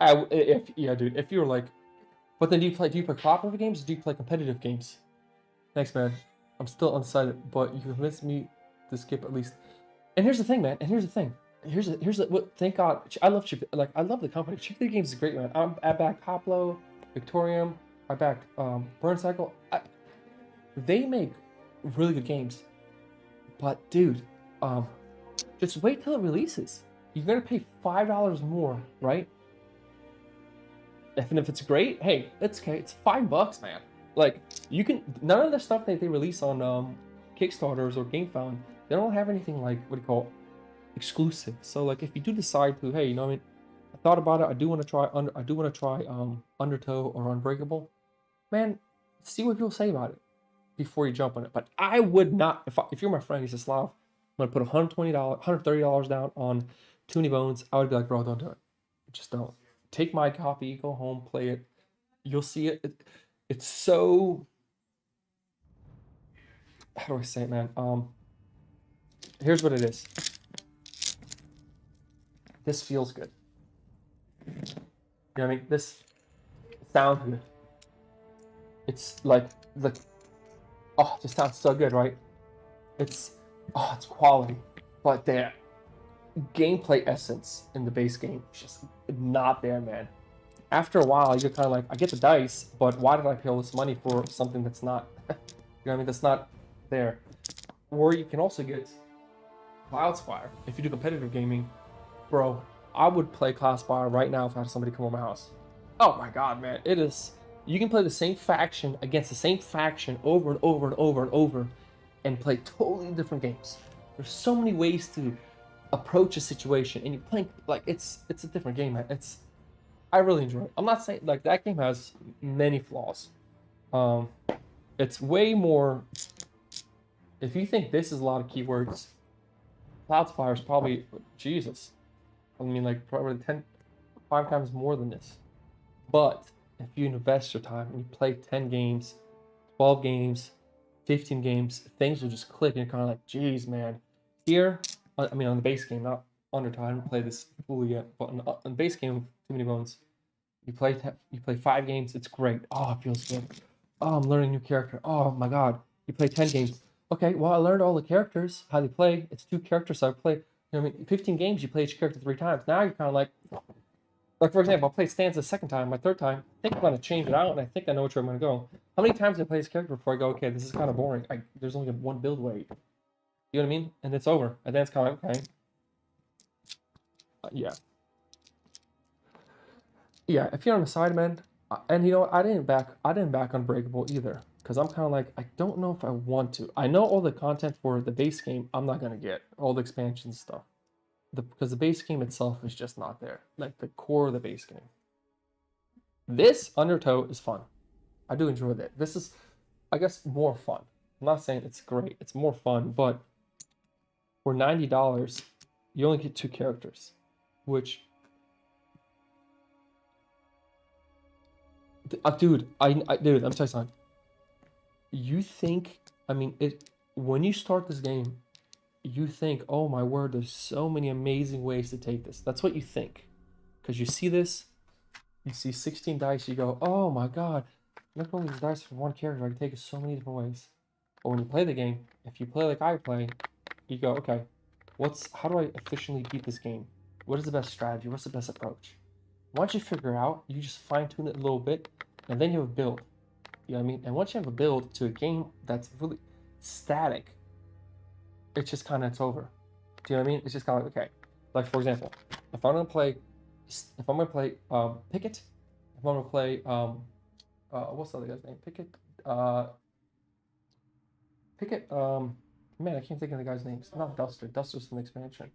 Yeah, dude, if you were like, but then do you play cooperative games or do you play competitive games? Thanks, man. I'm still undecided, but you convinced me to skip at least. And here's the thing, man. And here's the thing. Here's what. Thank God. I love Chip. Like, I love the company. Chip Theory Games is great, man. I back Hoplo, Victorium. I back Burn Cycle. They make really good games. But dude, just wait till it releases. You're gonna pay $5 more, right? And if it's great, hey, it's okay. It's $5, man. Like, you can, none of the stuff that they release on Kickstarters or GameFound, they don't have anything like, what do you call it, exclusive. So like, if you do decide to, hey, you know what I mean, I thought about it. I do want to try Undertow or Unbreakable. Man, see what people say about it before you jump on it. But I would not, if you're my friend, he says, Slav, I'm gonna put $130 down on Too Many Bones, I would be like, bro, don't do it. Just don't. Take my copy, go home, play it. You'll see it. It's so, how do I say it, man? Here's what it is. This feels good. You know what I mean? This sounds good. It's like oh, this sounds so good, right? It's quality, but the gameplay essence in the base game is just not there, man. After a while, you're kind of like, I get the dice, but why did I pay all this money for something that's not, you know what I mean, that's not there? Or you can also get Cloudspire. If you do competitive gaming, bro, I would play Cloudspire right now if I had somebody come over my house. Oh my god, man, it is. You can play the same faction against the same faction over and over and over and over, and play totally different games. There's so many ways to approach a situation, and you're playing like it's a different game, man. I really enjoy it. I'm not saying like that game has many flaws. It's way more. If you think this is a lot of keywords, Cloudspire is probably Jesus. I mean, like probably 5 times more than this. But if you invest your time and you play 10 games, 12 games, 15 games, things will just click, and you're kind of like, geez, man. Here, I mean, on the base game, not Undertow. I haven't played this fully yet, but on the base game, Too Many Bones, you play 5 games. It's great. Oh, it feels good. Oh, I'm learning a new character. Oh my god. You play 10 games. Okay, well, I learned all the characters, how they play. It's 2 characters, so I play. You know what I mean? 15 games, you play each character 3 times. Now you're kind of like, Like, for example, I played Stanza the second time, my third time, I think I'm going to change it out, and I think I know which way I'm going to go. How many times did I play this character before I go, okay, this is kind of boring. There's only one build way. You know what I mean? And it's over. And then it's kind of like, okay. Yeah. Yeah, if you're on the side, man, and you know what, I didn't back Unbreakable either. Because I'm kind of like, I don't know if I want to. I know all the content for the base game I'm not going to get. All the expansion stuff. Because the base game itself is just not there. Like, the core of the base game. This Undertow is fun. I do enjoy that. This is, I guess, more fun. I'm not saying it's great. It's more fun, but for $90, you only get 2 characters, which, dude, dude, let me tell you something. You think, I mean, when you start this game, you think, oh my word, there's so many amazing ways to take this. That's what you think, because you see this, you see 16 dice, you go, oh my god, look at all these dice for one character. I can take it so many different ways. But when you play the game, if you play like I play, you go, okay, how do I efficiently beat this game? What is the best strategy? What's the best approach? Once you figure out, you just fine tune it a little bit, and then you have a build. You know what I mean? And once you have a build to a game that's really static, it's just kind of, it's over. Do you know what I mean? It's just kind of like, okay. Like, for example, if I'm gonna play Pickett, if I'm gonna play what's the other guy's name? Pickett, man, I can't think of the guy's name. It's not Duster. Duster's an expansion.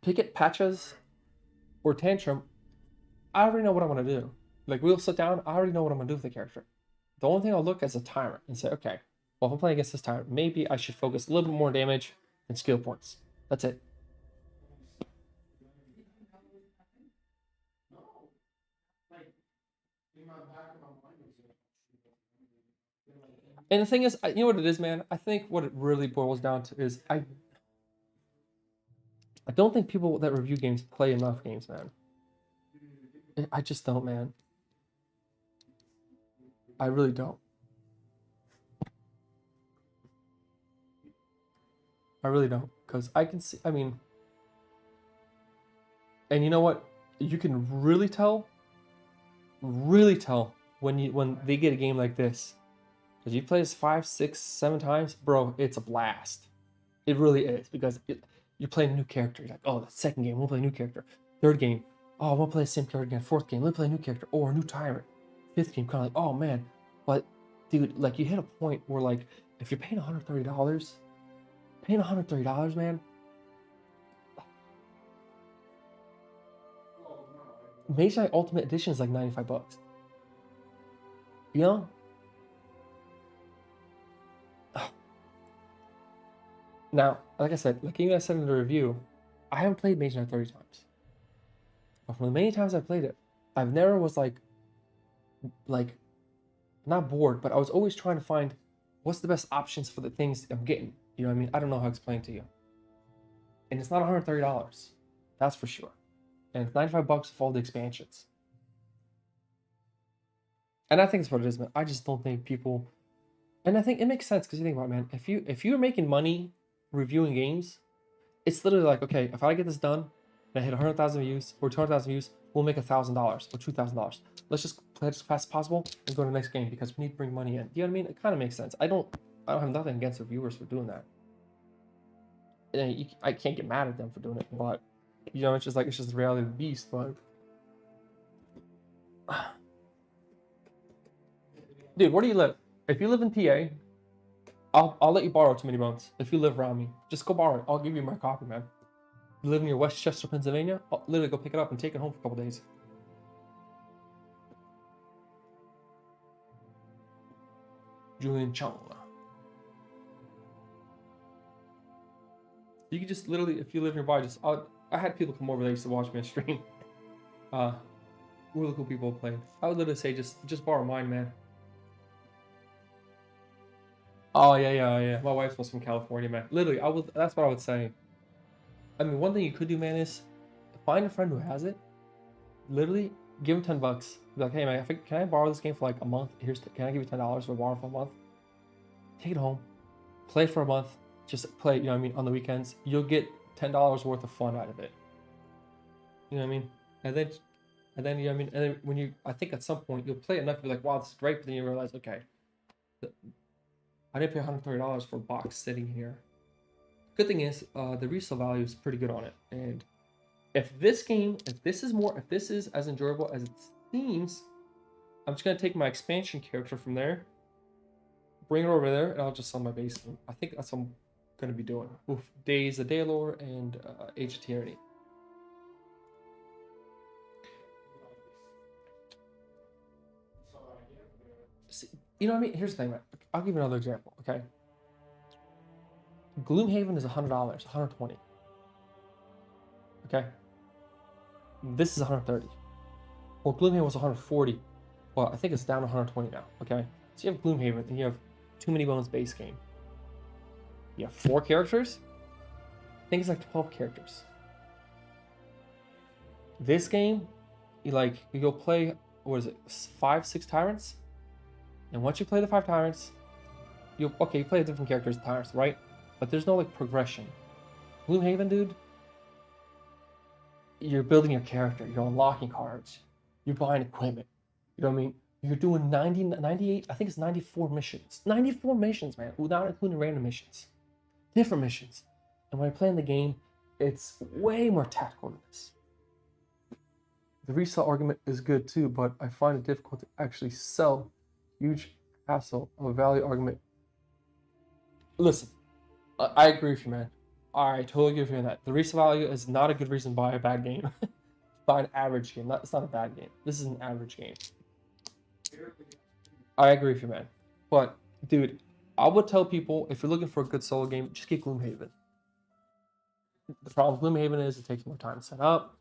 Pickett, Patches, or Tantrum, I already know what I want to do. Like, we'll sit down, I already know what I'm gonna do with the character. The only thing I'll look at is a tyrant and say, okay, well, if I'm playing against this tyrant, maybe I should focus a little bit more damage and skill points. That's it. And the thing is, you know what it is, man? I think what it really boils down to is I don't think people that review games play enough games, man. I just don't, man. I really don't. I really don't. Because I can see, I mean, and you know what? You can really tell when they get a game like this. Because you play this 5, 6, 7 times, bro, it's a blast. It really is. Because you're playing a new character. You're like, oh, the second game, we'll play a new character. Third game, oh, we'll play the same character again. Fourth game, we'll play a new character. Or a new tyrant. Fifth game, kind of like, oh, man. But, dude, like, you hit a point where, like, if you're paying $130, man, Mage Knight Ultimate Edition is like $95. You know? Now, like I said, like even I said in the review, I haven't played Mage Knight 30 times. But from the many times I played it, I've never was like not bored, but I was always trying to find what's the best options for the things I'm getting. You know what I mean? I don't know how to explain to you. And it's not $130. That's for sure. And it's $95 for all the expansions. And I think that's what it is, man. I just don't think people, and I think it makes sense because you think about it, man, if you're making money reviewing games, it's literally like, okay, if I get this done and I hit 100,000 views or 200,000 views, we'll make $1,000 or $2,000. Let's just play it as fast as possible and go to the next game because we need to bring money in. You know what I mean? It kind of makes sense. I don't have nothing against reviewers for doing that. And I can't get mad at them for doing it, but you know, it's just the reality of the beast. But dude, where do you live? If you live in PA, I'll let you borrow Too Many Bones. If you live around me, just go borrow it. I'll give you my copy, man. You live near Westchester, Pennsylvania? I'll literally go pick it up and take it home for a couple days. Julian Chung. You can just literally, if you live nearby, I had people come over that used to watch me on stream. Really cool people playing. I would literally say just borrow mine, man. Oh yeah. My wife was from California, man. Literally, that's what I would say. I mean, one thing you could do, man, is find a friend who has it. Literally, give him $10. Be like, hey man, can I borrow this game for like a month? Can I give you $10 for borrow for a month? Take it home, play for a month. Just play, you know what I mean, on the weekends. You'll get $10 worth of fun out of it. You know what I mean? And then you know what I mean, and then when you, I think at some point you'll play enough, you're like, wow, this is great, but then you realize, okay, I didn't pay $130 for a box sitting here. Good thing is, the resale value is pretty good on it, and if this is as enjoyable as it seems, I'm just gonna take my expansion character from there, bring it over there, and I'll just sell my base game. I think that's what I'm gonna be doing. Oof, Days of Daylore and Age of Tyranny. See, you know what I mean? Here's the thing, man. I'll give you another example, okay? Gloomhaven is $100, $120. Okay? This is $130. Well, Gloomhaven was $140. Well, I think it's down to $120 now, okay? So you have Gloomhaven, and you have Too Many Bones base game. You have 4 characters? I think it's like 12 characters. This game, you go play, what is it, 5, 6 tyrants? And once you play the 5 tyrants, you play different characters, tyrants, right? But there's no like progression. Gloomhaven, dude, you're building your character, you're unlocking cards, you're buying equipment. You know what I mean? You're doing 90, 98, I think it's 94 missions. 94 missions, man, without including random missions. Different missions. And when I play in the game, it's way more tactical than this. The resale argument is good too, but I find it difficult to actually sell. Huge hassle of a value argument. Listen, I agree with you, man. I totally agree with you on that. The resale value is not a good reason to buy a bad game. Buy an average game. It's not a bad game. This is an average game. I agree with you, man. But, dude, I would tell people, if you're looking for a good solo game, just get Gloomhaven. The problem with Gloomhaven is it takes more time to set up.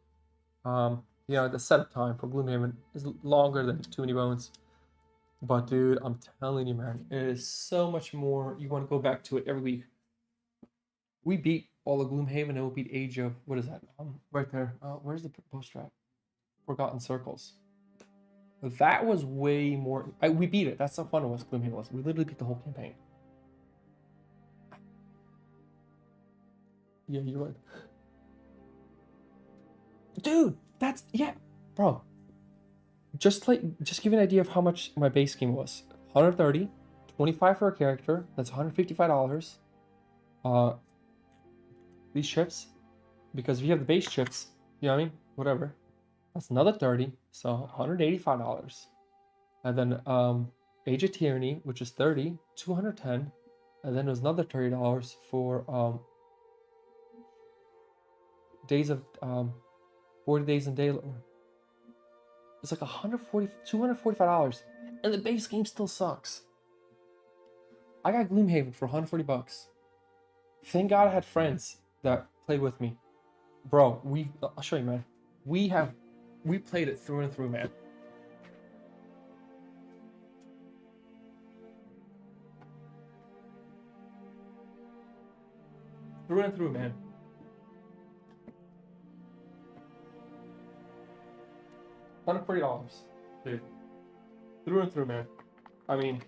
The setup time for Gloomhaven is longer than Too Many Bones. But, dude, I'm telling you, man, it is so much more. You want to go back to it every week. We beat all of Gloomhaven, and we'll beat Age of, what is that? Right there. Where's the poster at? Forgotten Circles. That was way more. We beat it. That's how fun it was. Gloomhaven was. We literally beat the whole campaign. Yeah, you're right. Dude, bro. Just give you an idea of how much my base game was. 130, 25 for a character. That's $155. These chips, because if you have the base chips, you know what I mean? Whatever. That's another 30, so $185. And then Age of Tyranny, which is 30, 210. And then there's another $30 for Days of 40 Days in Daylore. It's like $245, and the base game still sucks. I got Gloomhaven for $140. Thank God I had friends that played with me. Bro, I'll show you, man. We played it through and through, man. Through and through, man. $140, dude. Through and through, man. I mean,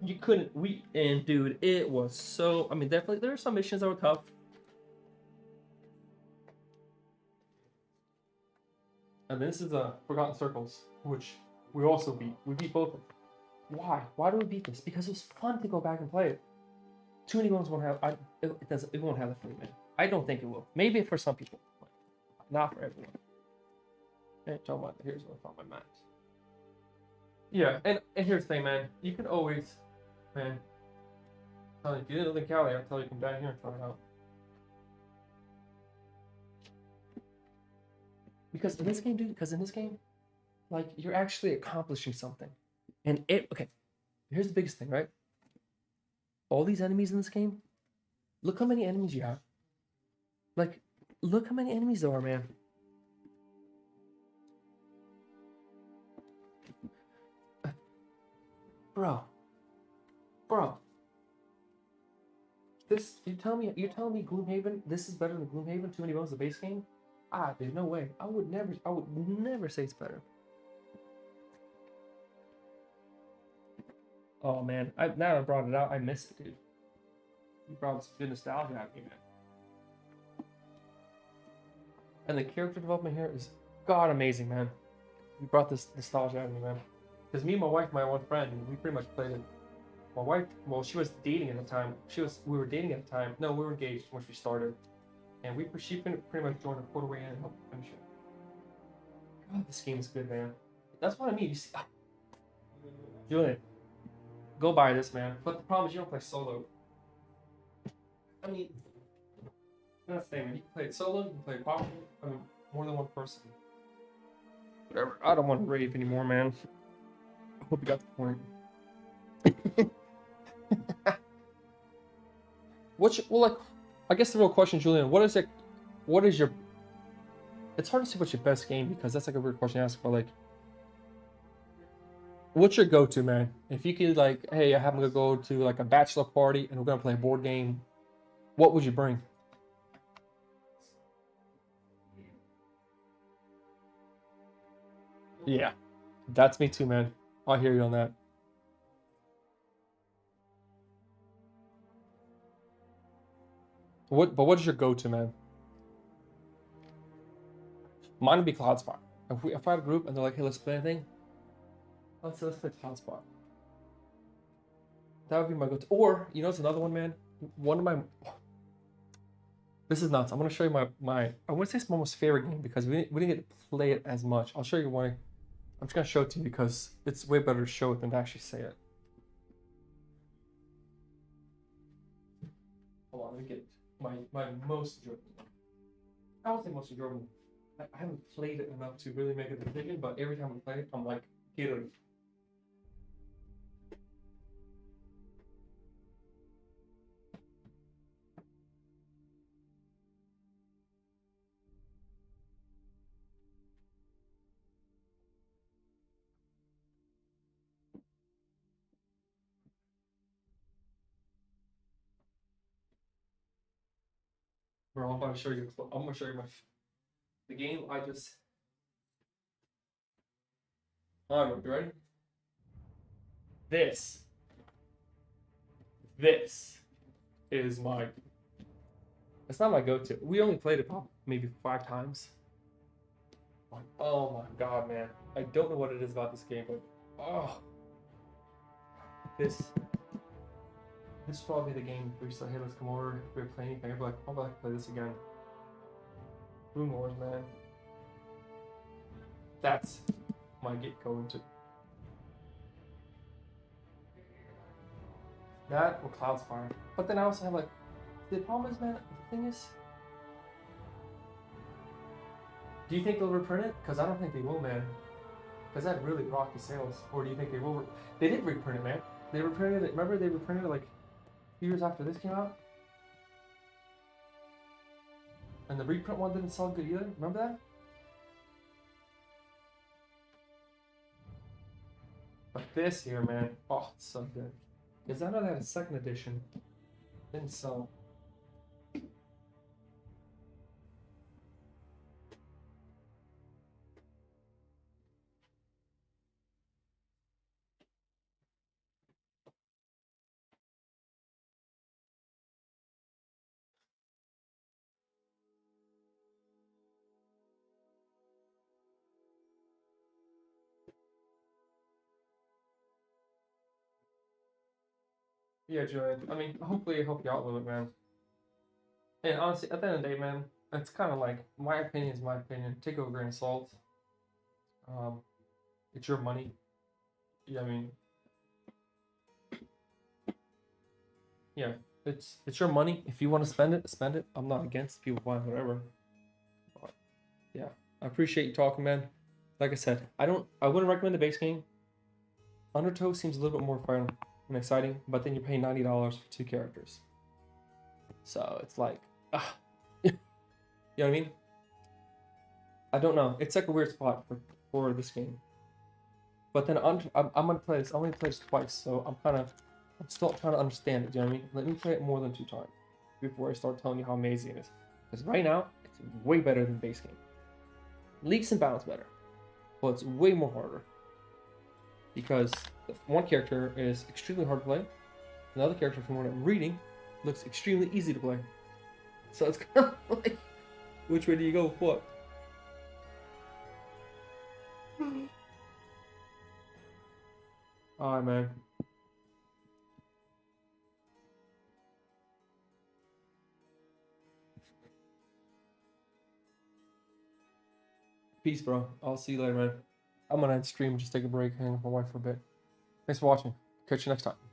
you couldn't. Dude, it was so. I mean, definitely there are some missions that were tough. And this is Forgotten Circles, which we also beat. We beat both of them. Why? Why do we beat this? Because it was fun to go back and play it. Too Many Bones won't have. It won't have the free, man. I don't think it will. Maybe for some people, not for everyone. Here's what I thought my max. Yeah, and here's the thing, man. You can always, man. If you didn't live in Cali, I'll tell you to come down here and try it out. Because in this game, like, you're actually accomplishing something. And here's the biggest thing, right? All these enemies in this game, look how many enemies you have. Like, look how many enemies there are, man. Bro. You tell me Gloomhaven, this is better than Gloomhaven, Too Many Bones, the base game? Dude, no way. I would never say it's better. Oh man, now I brought it out, I miss it, dude. You brought some good nostalgia out of me, man. And the character development here is god amazing, man. You brought this nostalgia out of me, man. Because me and my wife, my one friend, we pretty much played it. My wife, well, she was dating at the time. We were dating at the time. No, we were engaged when we started, and she pretty much joined a quarter way in and helped finish it. God, this game is good, man. That's what I mean. You see, Julian, go buy this, man. But the problem is you don't play solo. I mean, that's the thing, man. You can play it solo, you can play it properly. I mean, more than one person. Whatever. I don't want to rave anymore, man. I hope you got the point. I guess the real question, Julian, what is your, it's hard to say what's your best game because that's like a weird question to ask, but like, what's your go-to, man? If you could like, hey, I'm gonna go to like a bachelor party and we're gonna play a board game, what would you bring? Yeah, that's me too, man. I hear you on that. But what is your go-to, man? Mine would be Cloud Spot. If I had a group and they're like, hey, let's play anything, let's play Cloud Spot. That would be my go-to. Or, you know, it's another one, man. One of my, this is nuts. I'm gonna show you my I wouldn't say it's my most favorite game because we didn't get to play it as much. I'll show you why. I'm just gonna show it to you because it's way better to show it than to actually say it. Hold on, let me get my most enjoyable. I won't say most enjoyable. I haven't played it enough to really make a decision, but every time I play it, I'm like, get it. Bro, I'm about to show you. I'm gonna show you the game. All right, you ready? This is my. It's not my go-to. We only played it maybe 5 times. Oh my god, man! I don't know what it is about this game, but this is probably the game where you say, hey, let's come over. We're playing anything. I'd be like, I'm about to play this again. Boom Wars, man. That's my get going to. That or Cloudspire. But then I also have like, the problem is, man, the thing is, do you think they'll reprint it? Because I don't think they will, man. Because that really rocky sales. Or do you think they will? They did reprint it, man. They reprinted it. Remember they reprinted it like a few years after this came out? And the reprint one didn't sell good either. Remember that? But this here, man, oh, it's so good. Because I know they had a second edition. Didn't sell. Yeah, Julian. I mean, hopefully it helped you out a little bit, man. And honestly, at the end of the day, man, it's kind of like, my opinion is my opinion. Take it with a grain of salt. It's your money. Yeah, I mean, yeah, it's your money. If you want to spend it, spend it. I'm not against people buying whatever. But yeah, I appreciate you talking, man. Like I said, I wouldn't recommend the base game. Undertow seems a little bit more fun and exciting, but then you're paying $90 for 2 characters. So it's like, you know what I mean? I don't know. It's like a weird spot for this game. But then I'm gonna play this. I'm gonna play this twice, so I'm still trying to understand it. Do you know what I mean? Let me play it more than 2 times before I start telling you how amazing it is. Because right now, it's way better than base game. Leaps and bounds better, but it's way more harder. Because one character is extremely hard to play. Another character, from what I'm reading, looks extremely easy to play. So it's kind of like, which way do you go with what? Alright, man. Peace, bro. I'll see you later, man. I'm gonna end stream, just take a break, hang with my wife for a bit. Thanks for watching. Catch you next time.